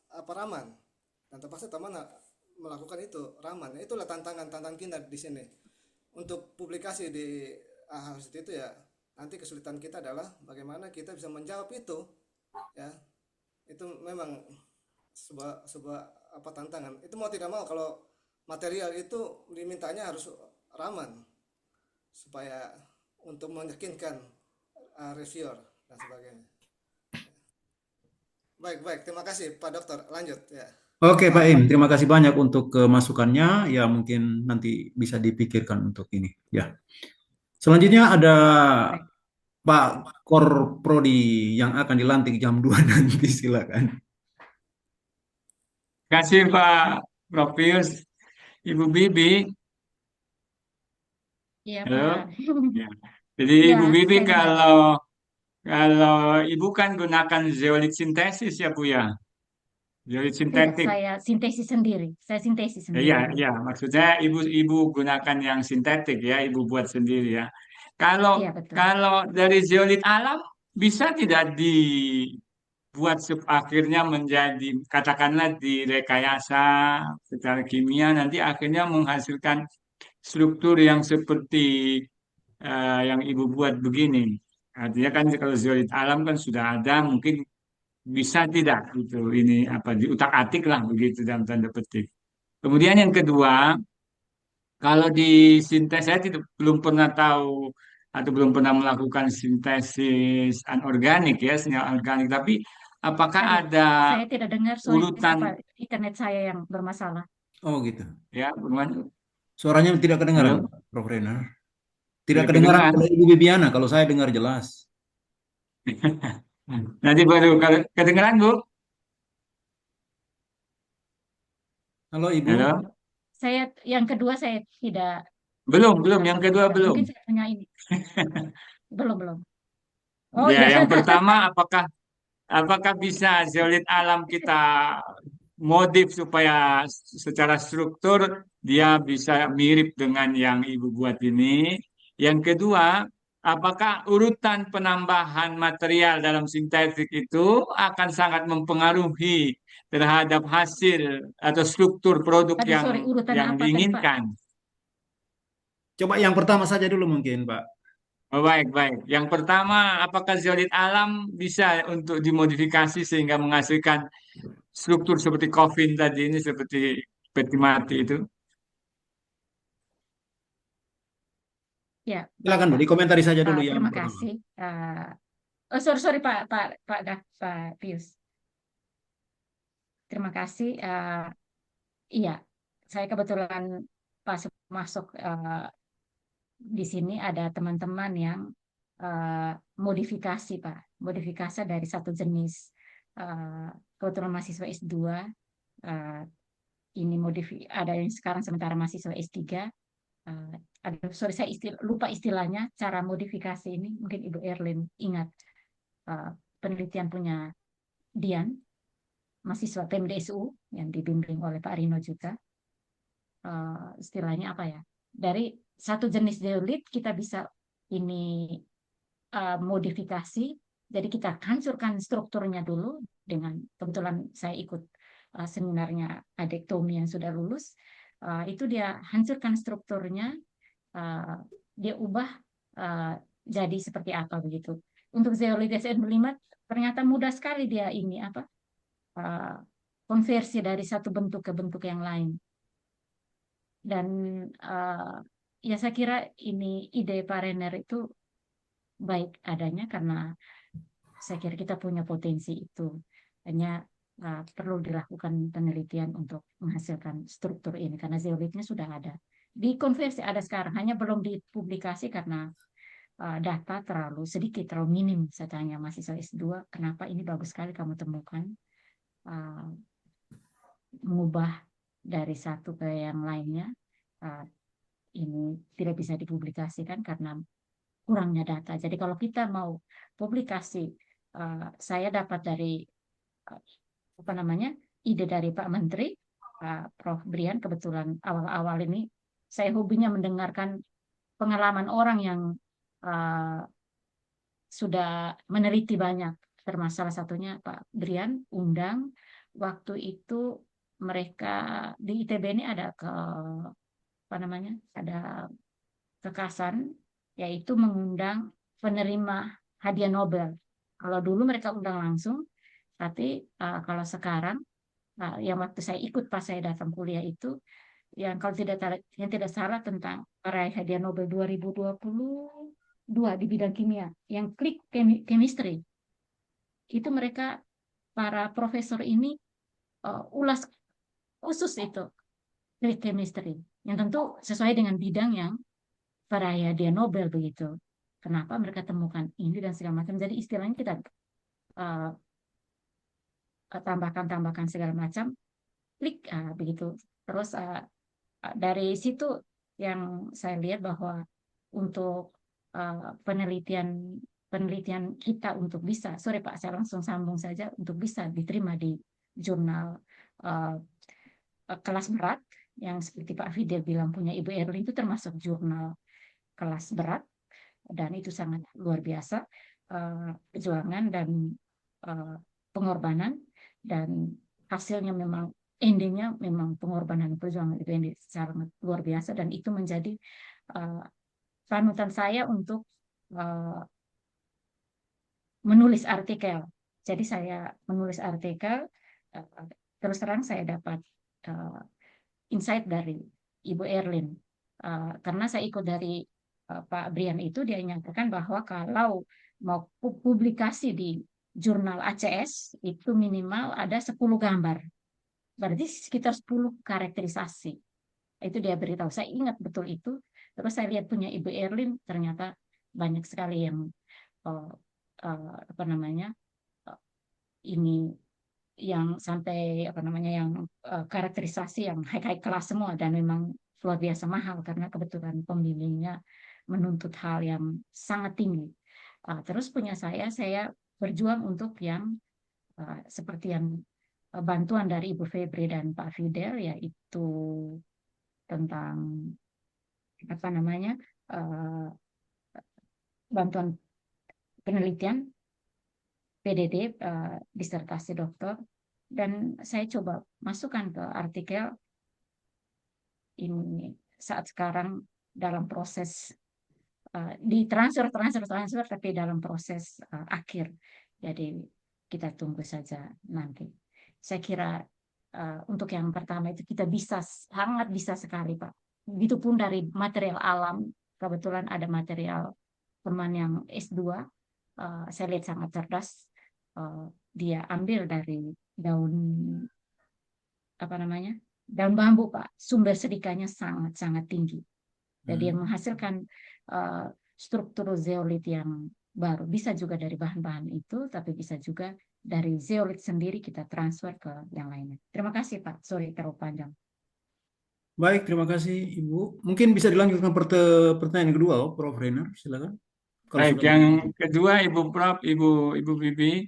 apa Raman. Dan terpaksa teman melakukan itu Raman. Itulah tantangan kita di sini. Untuk publikasi di harus itu ya, nanti kesulitan kita adalah bagaimana kita bisa menjawab itu ya. Itu memang sebuah apa tantangan. Itu mau tidak mau kalau material itu dimintanya harus Raman supaya untuk meyakinkan reviewer dan sebagainya. Baik, terima kasih Pak Dokter. Lanjut ya. Oke, Pak Im, terima kasih banyak untuk masukannya. Ya, mungkin nanti bisa dipikirkan untuk ini. Ya. Selanjutnya ada Baik. Pak Kor Prodi yang akan dilantik jam 2 nanti. Silakan. Terima kasih Pak Profius, Ibu Bibi. Iya Halo. Pak. Ya. Jadi Ya, Ibu Bibi saya dengar. kalau Ibu kan gunakan zeolit sintesis ya Bu ya, zeolit Tidak, sintetik. saya sintesis sendiri. Saya sintesis Iya, sendiri. iya, maksudnya ibu gunakan yang sintetik ya, ibu buat sendiri ya. Kalau Iya, betul. kalau dari zeolit alam bisa tidak dibuat akhirnya menjadi katakanlah direkayasa secara kimia nanti akhirnya menghasilkan struktur yang seperti yang ibu buat begini. Artinya kan kalau zeolit alam kan sudah ada, mungkin bisa tidak gitu ini apa diutak-atik lah begitu dalam tanda petik. Kemudian yang kedua, kalau di sintesis saya belum pernah tahu atau belum pernah melakukan sintesis anorganik ya, senyawa organik. Tapi apakah Aduh, ada saya tidak dengar urutan internet saya yang bermasalah. Oh gitu. ya, Suaranya tidak kedengaran, halo, Prof. Renner. Tidak tidak kedengaran kedengaran. oleh Ibu Bibiana. Kalau saya dengar jelas. Nanti baru kalau kedengaran Bu. Halo Ibu. Halo, Saya yang kedua saya tidak belum, yang kedua mendengar. belum. Mungkin saya punya ini. Belum. Oh Ya, iya. yang pertama apakah bisa zeolit alam kita modif supaya secara struktur dia bisa mirip dengan yang ibu buat ini. Yang kedua, apakah urutan penambahan material dalam sintetik itu akan sangat mempengaruhi terhadap hasil atau struktur produk Aduh, sorry, urutan yang apa tadi Pak? diinginkan. Coba yang pertama saja dulu mungkin, Pak. Oh, baik. Yang pertama, apakah zeolit alam bisa untuk dimodifikasi sehingga menghasilkan struktur seperti coffin tadi ini, seperti peti mati itu? Ya, baik Silakan Bu, Pak. dikomentari saja dulu yang Terima pertama. kasih. Oh, sorry Pak Pius. Terima kasih. Iya, saya kebetulan pas masuk di sini ada teman-teman yang eh, modifikasi, Pak. Modifikasi dari satu jenis. eh, Kebetulan mahasiswa S2, eh, ini ada yang sekarang sementara mahasiswa S3. eh, Sorry, saya lupa istilahnya, cara modifikasi ini. Mungkin Ibu Erlin ingat eh, penelitian punya Dian, mahasiswa PMDSU yang dibimbing oleh Pak Rino juga. Istilahnya apa ya? Dari satu jenis zeolit kita bisa ini modifikasi. Jadi kita hancurkan strukturnya dulu dengan kebetulan saya ikut seminarnya Adek Tommy yang sudah lulus. Itu dia hancurkan strukturnya, uh, dia ubah uh, jadi seperti apa begitu. Untuk zeolit SN5 ternyata mudah sekali dia ini apa uh, konversi dari satu bentuk ke bentuk yang lain. Dan uh, ya saya kira ini ide Pak Renner itu baik adanya karena saya kira kita punya potensi itu. Hanya perlu dilakukan penelitian untuk menghasilkan struktur ini karena zeolitnya sudah ada. Dikonversi ada sekarang, hanya belum dipublikasi karena data terlalu sedikit, terlalu minim. Saya tanya mahasiswa S2, kenapa ini bagus sekali kamu temukan uh, mengubah dari satu ke yang lainnya. Uh, ini tidak bisa dipublikasikan karena kurangnya data. Jadi kalau kita mau publikasi, saya dapat dari apa namanya ide dari Pak Menteri, Prof. Brian. Kebetulan awal-awal ini saya hobinya mendengarkan pengalaman orang yang uh, sudah meneliti banyak. Termasuk salah satunya Pak Brian undang waktu itu mereka di ITB ini ada apa namanya ada kekasan, yaitu mengundang penerima hadiah Nobel. Kalau dulu mereka undang langsung, tapi kalau sekarang, yang waktu saya ikut pas saya datang kuliah itu, yang tidak salah tentang peraih hadiah Nobel 2022 di bidang kimia, yang klik chemistry, itu mereka para profesor ini ulas khusus itu klik chemistry, yang tentu sesuai dengan bidang yang peraih hadiah Nobel begitu. Kenapa mereka temukan ini dan segala macam. Jadi istilahnya kita uh, tambahkan segala macam, klik begitu. Terus dari situ yang saya lihat bahwa untuk penelitian penelitian kita untuk bisa, sorry Pak, saya langsung sambung saja, untuk bisa diterima di jurnal uh, kelas berat yang seperti Pak Fidel bilang punya Ibu Erlin itu termasuk jurnal kelas berat. Dan itu sangat luar biasa perjuangan dan pengorbanan, dan hasilnya memang endingnya memang pengorbanan perjuangan itu yang sangat luar biasa, dan itu menjadi panutan saya untuk menulis artikel. Jadi saya menulis artikel, terus terang saya dapat insight dari Ibu Erlin, karena saya ikut dari Pak Brian itu, dia nyatakan bahwa kalau mau publikasi di jurnal ACS itu minimal ada 10 gambar. Berarti sekitar 10 karakterisasi. Itu dia beritahu. Saya ingat betul itu. Terus saya lihat punya Ibu Erlin, ternyata banyak sekali yang apa namanya ini yang sampai apa namanya yang karakterisasi yang high kelas semua, dan memang luar biasa mahal karena kebetulan pembimbingnya menuntut hal yang sangat tinggi. Terus punya saya berjuang untuk yang seperti yang bantuan dari Ibu Febri dan Pak Fidel, yaitu tentang apa namanya bantuan penelitian PDD, disertasi doktor, dan saya coba masukkan ke artikel ini saat sekarang dalam proses ditransfer tapi dalam proses akhir. Jadi kita tunggu saja nanti. Saya kira untuk yang pertama itu kita sangat bisa sekali Pak. Begitupun dari material alam, kebetulan ada material teman yang S2 saya lihat sangat cerdas. Dia ambil dari daun apa namanya, daun bambu, Pak. Sumber silikanya sangat tinggi. Jadi yang menghasilkan struktur zeolit yang baru. Bisa juga dari bahan-bahan itu, tapi bisa juga dari zeolit sendiri kita transfer ke yang lainnya. Terima kasih, Pak. Sorry terlalu panjang. Baik, terima kasih Ibu. Mungkin bisa dilanjutkan pertanyaan kedua, Prof. Reiner, silakan. Kalau Baik, sudah yang begitu. kedua Ibu Prof, Ibu Bibi,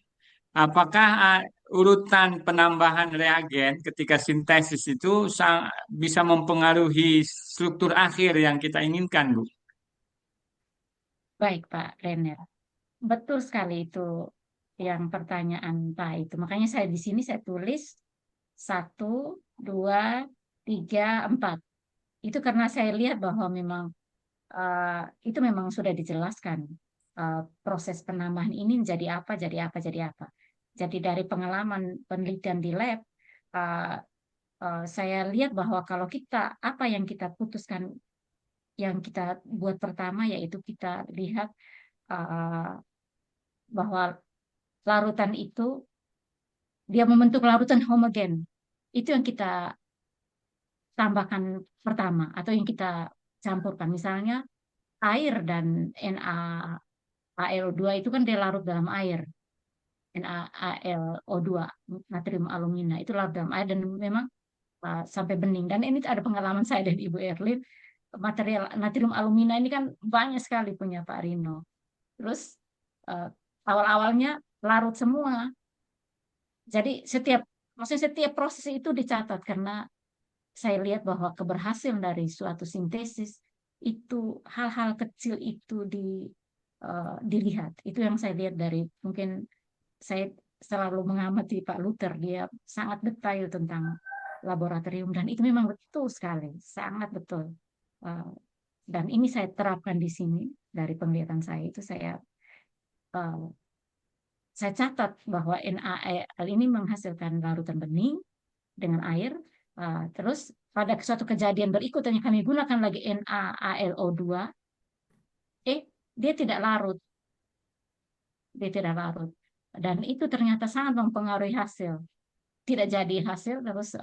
apakah urutan penambahan reagen ketika sintesis itu bisa mempengaruhi struktur akhir yang kita inginkan, Bu? Baik, Pak Renner. Betul sekali itu yang pertanyaan Pak itu. Makanya saya di sini saya tulis 1, 2, 3, 4. Itu karena saya lihat bahwa memang itu memang sudah dijelaskan proses penambahan ini jadi apa, jadi apa, jadi apa. Jadi dari pengalaman penelitian di lab, uh, saya lihat bahwa kalau kita apa yang kita putuskan, yang kita buat pertama yaitu kita lihat uh, bahwa larutan itu dia membentuk larutan homogen. Itu yang kita tambahkan pertama atau yang kita campurkan. Misalnya air dan NaAlO2 itu kan dia larut dalam air. NaAlO2, natrium alumina, itu larut dalam air dan memang sampai bening. Dan ini ada pengalaman saya dan Ibu Erlin, material natrium alumina ini kan banyak sekali punya Pak Rino. Terus uh, awal-awalnya larut semua. Jadi maksudnya setiap proses itu dicatat karena saya lihat bahwa keberhasilan dari suatu sintesis itu hal-hal kecil itu dilihat. Itu yang saya lihat dari mungkin saya selalu mengamati Pak Luther, dia sangat detail tentang laboratorium dan itu memang betul sekali, sangat betul. Dan ini saya terapkan di sini dari penglihatan saya itu saya catat bahwa NaAl ini menghasilkan larutan bening dengan air. Terus pada suatu kejadian berikutnya kami gunakan lagi NaAlO2, dia tidak larut, dan itu ternyata sangat mempengaruhi hasil. Tidak jadi hasil, terus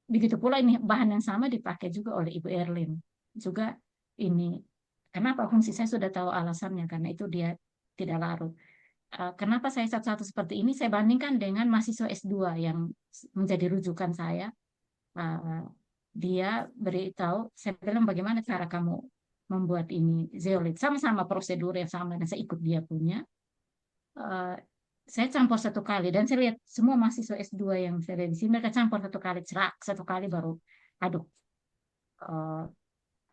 begitu pula ini bahan yang sama dipakai juga oleh Ibu Erlin. Juga ini, kenapa fungsi saya sudah tahu alasannya, karena itu dia tidak larut. Kenapa saya satu-satu seperti ini? Saya bandingkan dengan mahasiswa S2 yang menjadi rujukan saya. Dia beritahu, saya bilang bagaimana cara kamu membuat ini zeolit. Sama-sama prosedur yang sama dan saya ikut dia punya. Saya campur satu kali dan saya lihat semua mahasiswa S2 yang saya lihat di sini mereka campur satu kali, cerak satu kali baru aduk.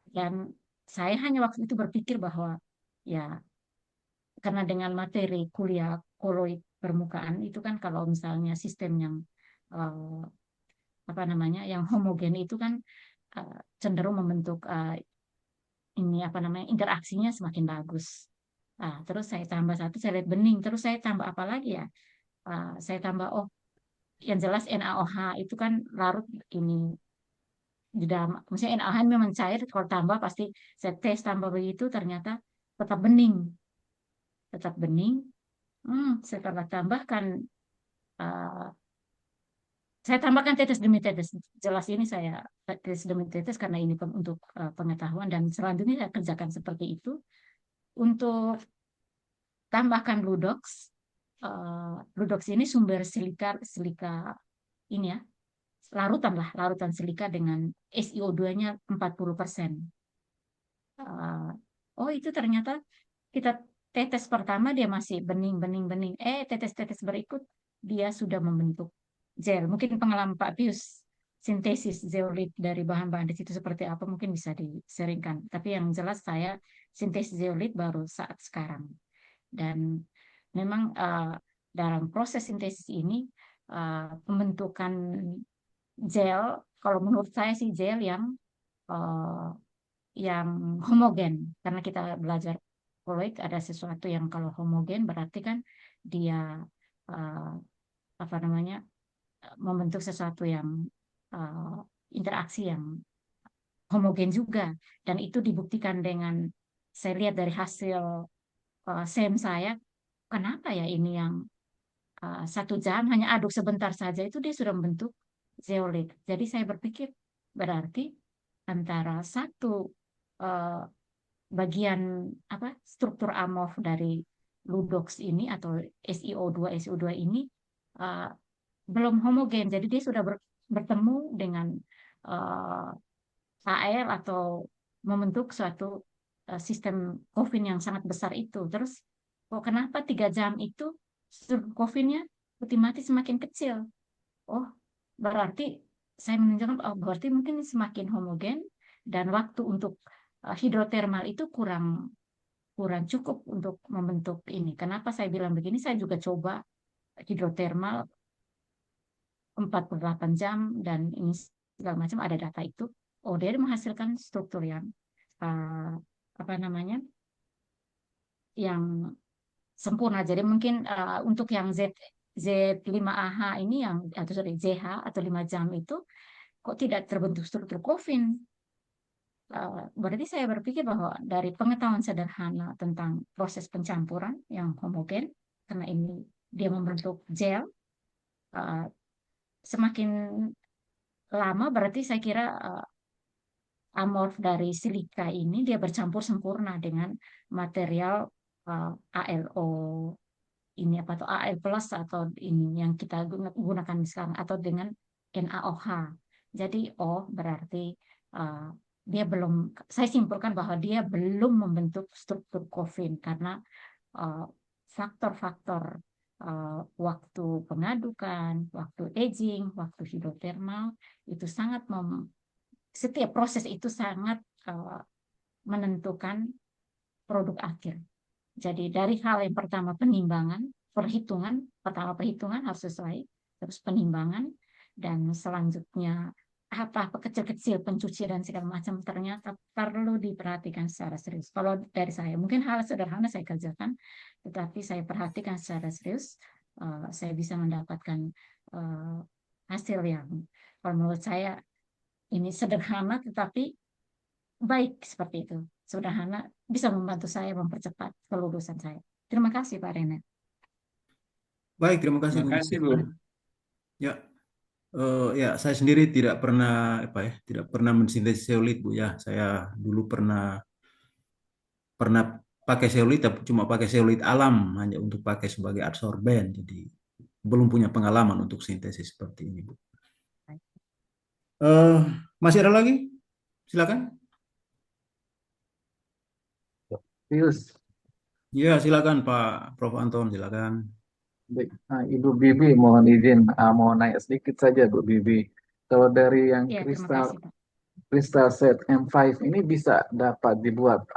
Dan saya hanya waktu itu berpikir bahwa ya karena dengan materi kuliah koloid permukaan itu kan kalau misalnya sistem yang apa namanya yang homogen itu kan cenderung membentuk ini apa namanya interaksinya semakin bagus. Terus saya tambah satu, saya lihat bening. Terus saya tambah apa lagi ya? Saya tambah yang jelas NaOH itu kan larut ini di dalam. Misalnya NaOH memang cair. Kalau tambah pasti saya tes tambah begitu ternyata tetap bening, tetap bening. Setelah tambahkan saya tambahkan tetes demi tetes. Jelas ini saya tetes demi tetes karena ini untuk pengetahuan dan selanjutnya saya kerjakan seperti itu. Untuk tambahkan Bluedox. Bluedox ini sumber silika ini ya, larutan silika dengan SiO2-nya 40%. Itu ternyata kita tetes pertama dia masih bening. Tetes-tetes berikut dia sudah membentuk gel. Mungkin pengalaman Pak Pius sintesis zeolit dari bahan-bahan di situ seperti apa mungkin bisa diseringkan. Tapi yang jelas saya sintesis zeolit baru saat sekarang. Dan memang dalam proses sintesis ini pembentukan gel, kalau menurut saya sih gel yang homogen, karena kita belajar koloid ada sesuatu yang kalau homogen berarti kan dia apa namanya membentuk sesuatu yang interaksi yang homogen juga, dan itu dibuktikan dengan saya lihat dari hasil SEM saya kenapa ya ini yang 1 jam hanya aduk sebentar saja itu dia sudah membentuk zeolit. Jadi saya berpikir berarti antara satu eh, bagian apa struktur amorf dari Ludox ini atau SiO2 ini uh, belum homogen. Jadi dia sudah bertemu dengan uh, AL atau membentuk suatu sistem COFIN yang sangat besar itu. Terus kok kenapa 3 jam itu struktur COFIN-nya otomatis semakin kecil? Oh, berarti saya menunjukkan berarti mungkin semakin homogen dan waktu untuk hidrotermal itu kurang kurang cukup untuk membentuk ini. Kenapa saya bilang begini? Saya juga coba hidrotermal 48 jam dan ini segala macam ada data itu. Oh, dia menghasilkan struktur yang apa namanya? Yang sempurna. Jadi mungkin untuk yang Z5AH ini yang atau sorry ZH atau 5 jam itu kok tidak terbentuk struktur COFIN. Berarti saya berpikir bahwa dari pengetahuan sederhana tentang proses pencampuran yang homogen, karena ini dia membentuk gel, uh, semakin lama berarti saya kira amorf dari silika ini dia bercampur sempurna dengan material ALO ini apa atau AL plus atau ini yang kita gunakan sekarang atau dengan NaOH. Jadi berarti uh, dia belum saya simpulkan bahwa dia belum membentuk struktur COFIN karena uh, faktor-faktor waktu pengadukan, waktu aging, waktu hidrotermal itu sangat setiap proses itu sangat menentukan produk akhir. Jadi dari hal yang pertama penimbangan, perhitungan harus sesuai, terus penimbangan, dan selanjutnya apa kecil-kecil pencuci dan segala macam ternyata perlu diperhatikan secara serius. Kalau dari saya, mungkin hal sederhana saya kerjakan, tetapi saya perhatikan secara serius, saya bisa mendapatkan hasil yang, kalau menurut saya ini sederhana tetapi baik seperti itu. Sederhana bisa membantu saya mempercepat kelulusan saya. Terima kasih Pak Rene. Baik, terima kasih Terima Bu. kasih, Bu. Ya, ya saya sendiri tidak pernah tidak pernah mensintesis zeolit Bu ya. Saya dulu pernah pernah pakai zeolit tapi cuma pakai zeolit alam hanya untuk pakai sebagai adsorben. Jadi belum punya pengalaman untuk sintesis seperti ini Bu. Eh, Masih ada lagi? Silakan. Pius, Ya, silakan Pak Prof Anton, silakan. baik. Ibu Bibi mohon izin, mau nanya sedikit saja Bu Bibi. Kalau dari yang Ya, terima kristal kasih Pak. kristal set M5 ini bisa dapat dibuat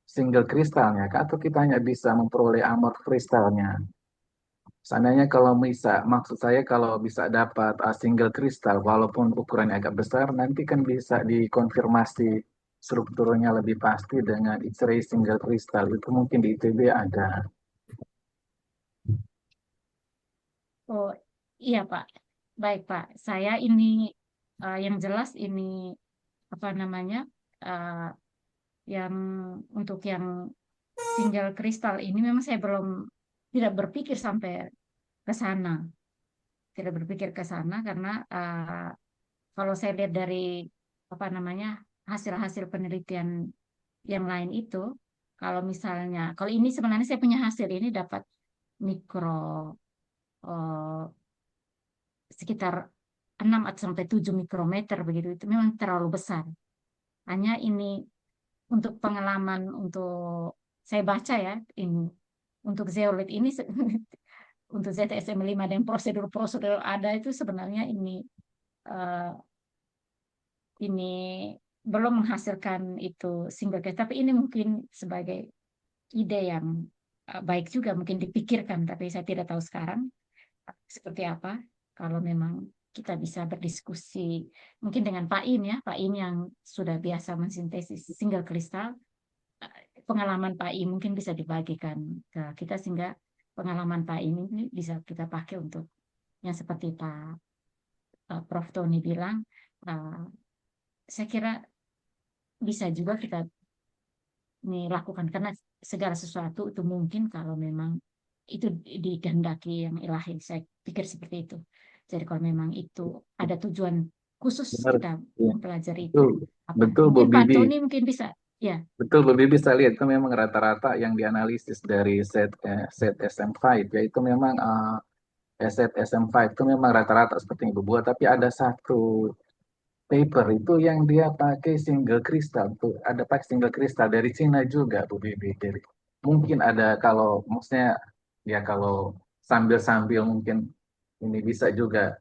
single kristalnya, Kak? Atau kita hanya bisa memperoleh amorf kristalnya? Seandainya kalau bisa, maksud saya kalau bisa dapat single kristal, walaupun ukurannya agak besar, nanti kan bisa dikonfirmasi strukturnya lebih pasti dengan X-ray single kristal. Itu mungkin di ITB ada. Oh, iya Pak. Baik Pak. Saya ini yang jelas ini apa namanya uh, yang untuk yang single kristal ini memang saya belum tidak berpikir sampai ke sana. Tidak berpikir ke sana karena kalau saya lihat dari apa namanya hasil-hasil penelitian yang lain itu, kalau misalnya, kalau ini sebenarnya saya punya hasil ini dapat mikro eh, sekitar 6 atau sampai 7 mikrometer begitu, itu memang terlalu besar. Hanya ini untuk pengalaman untuk saya baca ya, ini untuk zeolit ini untuk ZSM5 dan prosedur-prosedur ada itu sebenarnya eh, ini belum menghasilkan itu single case, tapi ini mungkin sebagai ide yang baik juga mungkin dipikirkan, tapi saya tidak tahu sekarang seperti apa. Kalau memang kita bisa berdiskusi mungkin dengan Pak In ya, Pak In yang sudah biasa mensintesis single kristal, pengalaman Pak In mungkin bisa dibagikan ke kita sehingga pengalaman Pak In ini bisa kita pakai untuk yang seperti Pak Prof Tony bilang, saya kira bisa juga kita lakukan karena segala sesuatu itu mungkin kalau memang itu dikehendaki yang ilahi. Saya pikir seperti itu. Jadi kalau memang itu ada tujuan khusus Benar. kita Ya. mempelajari itu, Betul, betul Bu mungkin Pak Bibi. Tony mungkin bisa, ya. Betul, Bu Bibi, saya lihat itu memang rata-rata yang dianalisis dari set SM5, yaitu memang set SM5 itu memang rata-rata seperti yang Ibu buat, tapi ada satu paper itu yang dia pakai single crystal tuh, ada pakai single crystal dari Cina juga Bu Bibi. Jadi mungkin ada, kalau maksudnya ya kalau sambil-sambil mungkin ini bisa juga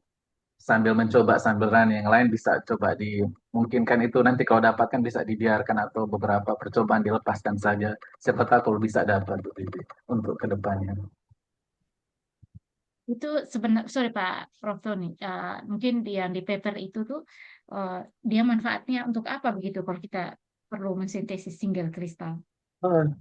sambil mencoba sambil run yang lain bisa coba dimungkinkan itu nanti kalau dapatkan bisa dibiarkan atau beberapa percobaan dilepaskan saja. Siapa tahu kalau bisa dapat Bu Bibi untuk kedepannya. Itu sebenarnya, sorry Pak Prof. Tony, mungkin yang di paper itu tuh dia manfaatnya untuk apa begitu kalau kita perlu mensintesis single kristal?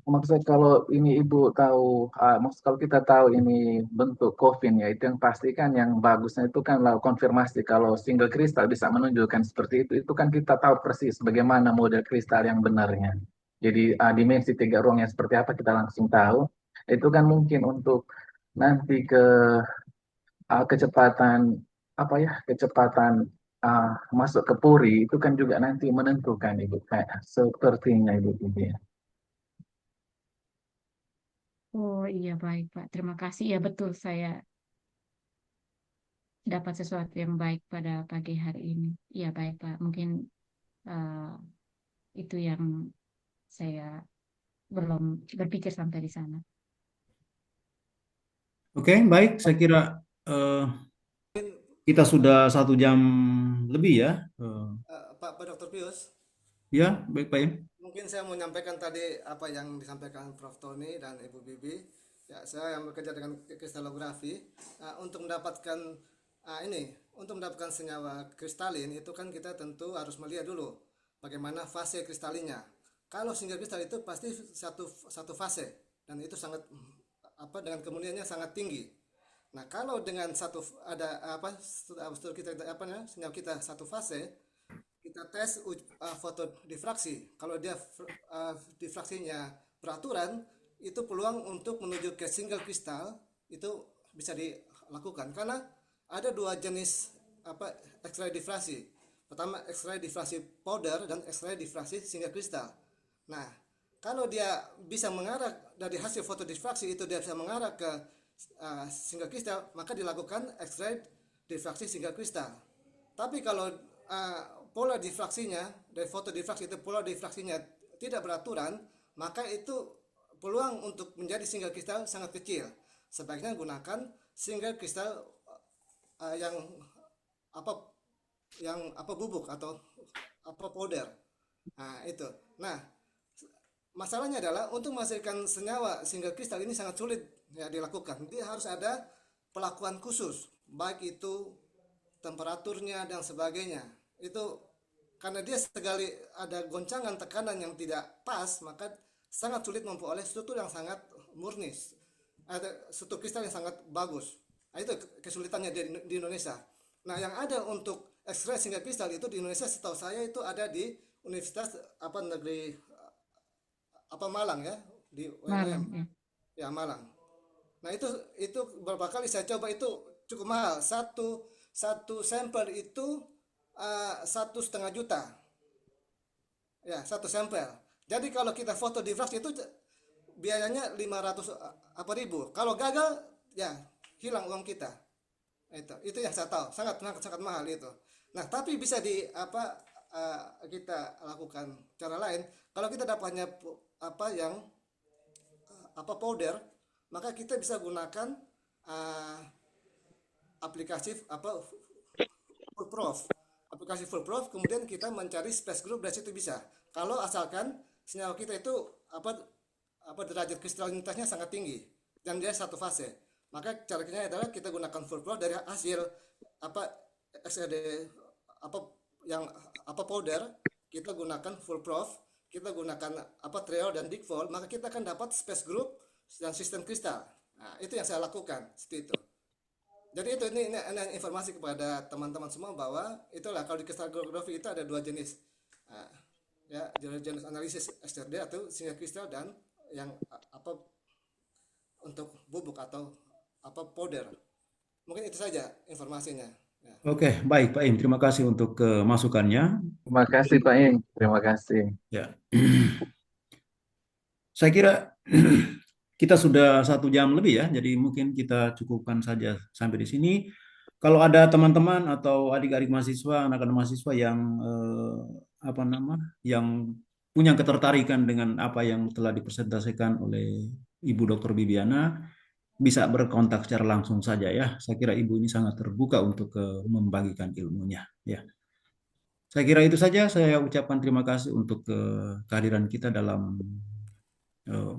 Maksud saya kalau ini Ibu tahu, maksud kalau kita tahu ini bentuk coffin ya, itu yang pasti kan yang bagusnya itu kan lalu konfirmasi kalau single kristal bisa menunjukkan seperti itu kan kita tahu persis bagaimana model kristal yang benarnya. Jadi dimensi 3 ruangnya seperti apa kita langsung tahu. Itu kan mungkin untuk nanti ke kecepatan apa ya, kecepatan uh, masuk ke puri itu kan juga nanti menentukan Ibu, kayak sepertinya Ibu gitu ya. Oh iya baik Pak, terima kasih. Ya betul, saya dapat sesuatu yang baik pada pagi hari ini. Iya baik Pak, mungkin eh, itu yang saya belum berpikir sampai di sana. Oke, baik. Saya kira eh, kita sudah 1 jam lebih ya. Pak Dr. Pius, Ya, baik Pak ya. mungkin saya mau menyampaikan tadi apa yang disampaikan Prof. Tony dan Ibu Bibi. Ya, saya yang bekerja dengan kristalografi untuk mendapatkan untuk mendapatkan senyawa kristalin itu kan kita tentu harus melihat dulu bagaimana fase kristalinnya. Kalau single kristal itu pasti satu fase dan itu sangat dengan kemudiannya sangat tinggi. Nah, kalau dengan senyawa kita satu fase, kita tes foto difraksi. Kalau dia difraksinya beraturan, itu peluang untuk menuju ke single kristal itu bisa dilakukan karena ada 2 jenis X-ray difraksi. Pertama X-ray difraksi powder dan X-ray difraksi single kristal. Nah, kalau dia bisa mengarah dari hasil foto difraksi itu dia bisa mengarah ke single kristal, maka dilakukan X-ray difraksi single kristal. Tapi kalau pola difraksinya dari foto difraksi itu pola difraksinya tidak beraturan, maka itu peluang untuk menjadi single kristal sangat kecil. Sebaiknya gunakan single kristal yang bubuk atau powder. Nah, itu. Nah, masalahnya adalah untuk menghasilkan senyawa single kristal ini sangat sulit ya dilakukan. Dia harus ada pelakuan khusus, baik itu temperaturnya dan sebagainya. Itu karena dia sekali ada goncangan tekanan yang tidak pas, maka sangat sulit memperoleh struktur yang sangat murni, ada struktur kristal yang sangat bagus. Nah, itu kesulitannya di Indonesia. Nah, yang ada untuk X-ray single kristal itu di Indonesia setahu saya itu ada di Universitas negeri Malang ya, di Malam, UNM. ya. Ya, Malang. Nah, itu beberapa kali saya coba itu cukup mahal. Satu sampel itu 1,5 juta. Ya, satu sampel. Jadi kalau kita foto difraksi itu biayanya 500 ribu. Kalau gagal ya hilang uang kita. Itu yang saya tahu, sangat mahal itu. Nah, tapi bisa kita lakukan cara lain. Kalau kita dapatnya powder, maka kita bisa gunakan aplikasi aplikasi full proof, kemudian kita mencari space group dari situ bisa. Kalau asalkan senyawa kita itu derajat kristalinitasnya sangat tinggi dan dia satu fase, maka caranya adalah kita gunakan full proof dari hasil XRD powder, kita gunakan full proof, kita gunakan triol dan Dickvoll, maka kita akan dapat space group dan sistem kristal. Nah, itu yang saya lakukan seperti itu. Jadi ini informasi kepada teman-teman semua bahwa itulah kalau di kristalografi itu ada 2 jenis. Ya, jenis analisis XRD atau single kristal dan yang untuk bubuk atau apa powder. Mungkin itu saja informasinya. Ya. Oke, baik Pak Im. Terima kasih untuk masukannya. Terima kasih Pak Ing. Terima kasih. Ya, saya kira kita sudah 1 jam lebih ya, jadi mungkin kita cukupkan saja sampai di sini. Kalau ada teman-teman atau adik-adik mahasiswa, anak-anak mahasiswa yang yang punya ketertarikan dengan apa yang telah dipresentasikan oleh Ibu Dr. Bibiana, bisa berkontak secara langsung saja ya. Saya kira Ibu ini sangat terbuka untuk membagikan ilmunya ya. Saya kira itu saja. Saya ucapkan terima kasih untuk kehadiran kita dalam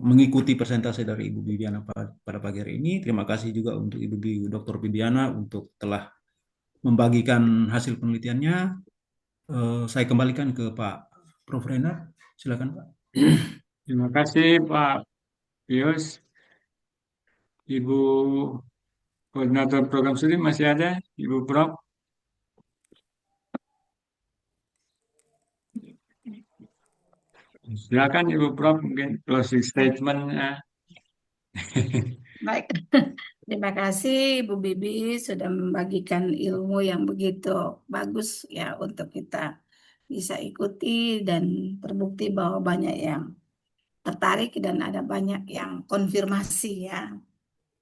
mengikuti presentasi dari Ibu Bibiana pada pagi hari ini. Terima kasih juga untuk Ibu Dr. Bibiana untuk telah membagikan hasil penelitiannya. Saya kembalikan ke Pak Prof. Renard. Silakan Pak. Terima kasih Pak Pius. Ibu Koordinator Program Studi masih ada? Ibu Prof? Silakan Ibu Prof, mungkin closing statement. Baik, terima kasih Ibu Bibi sudah membagikan ilmu yang begitu bagus ya untuk kita bisa ikuti dan terbukti bahwa banyak yang tertarik dan ada banyak yang konfirmasi ya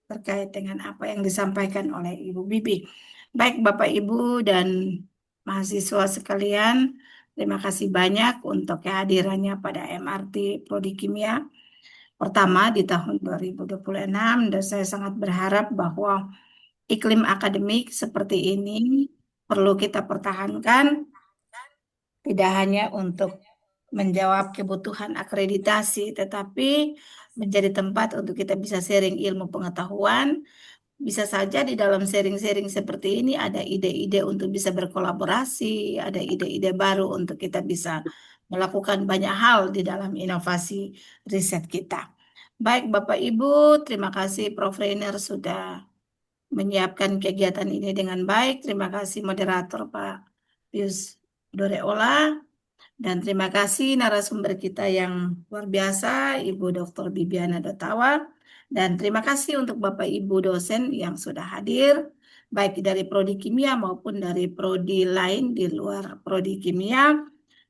terkait dengan apa yang disampaikan oleh Ibu Bibi. Baik Bapak Ibu dan mahasiswa sekalian, terima kasih banyak untuk kehadirannya pada MRT Prodi Kimia pertama di tahun 2026 dan saya sangat berharap bahwa iklim akademik seperti ini perlu kita pertahankan tidak hanya untuk menjawab kebutuhan akreditasi tetapi menjadi tempat untuk kita bisa sharing ilmu pengetahuan. Bisa saja di dalam sharing-sharing seperti ini ada ide-ide untuk bisa berkolaborasi, ada ide-ide baru untuk kita bisa melakukan banyak hal di dalam inovasi riset kita. Baik Bapak Ibu, terima kasih Prof. Reiner sudah menyiapkan kegiatan ini dengan baik. Terima kasih moderator Pak Pius Doreola. Dan terima kasih narasumber kita yang luar biasa, Ibu Dr. Bibiana Dotawa. Dan terima kasih untuk Bapak Ibu dosen yang sudah hadir, baik dari Prodi Kimia maupun dari Prodi lain di luar Prodi Kimia.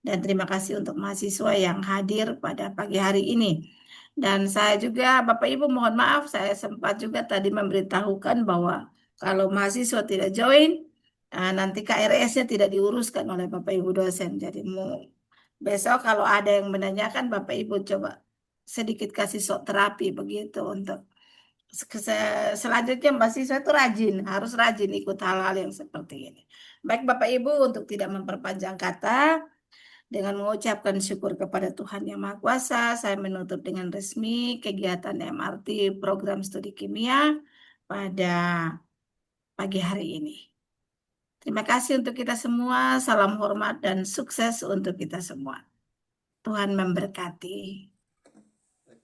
Dan terima kasih untuk mahasiswa yang hadir pada pagi hari ini. Dan saya juga, Bapak Ibu mohon maaf, saya sempat juga tadi memberitahukan bahwa kalau mahasiswa tidak join, nanti KRS-nya tidak diuruskan oleh Bapak Ibu dosen. Jadi besok kalau ada yang menanyakan Bapak Ibu coba sedikit kasih sok terapi begitu untuk selanjutnya mahasiswa itu harus rajin ikut hal-hal yang seperti ini. Baik Bapak Ibu, untuk tidak memperpanjang kata, dengan mengucapkan syukur kepada Tuhan Yang Maha Kuasa, saya menutup dengan resmi kegiatan MRT Program Studi Kimia pada pagi hari ini. Terima kasih untuk kita semua. Salam hormat dan sukses untuk kita semua. Tuhan memberkati.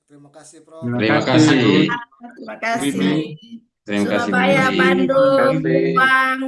Terima kasih Prof. Terima kasih. Terima kasih. Bibi. Surabaya, Bandung, Terima kasih. Kupang.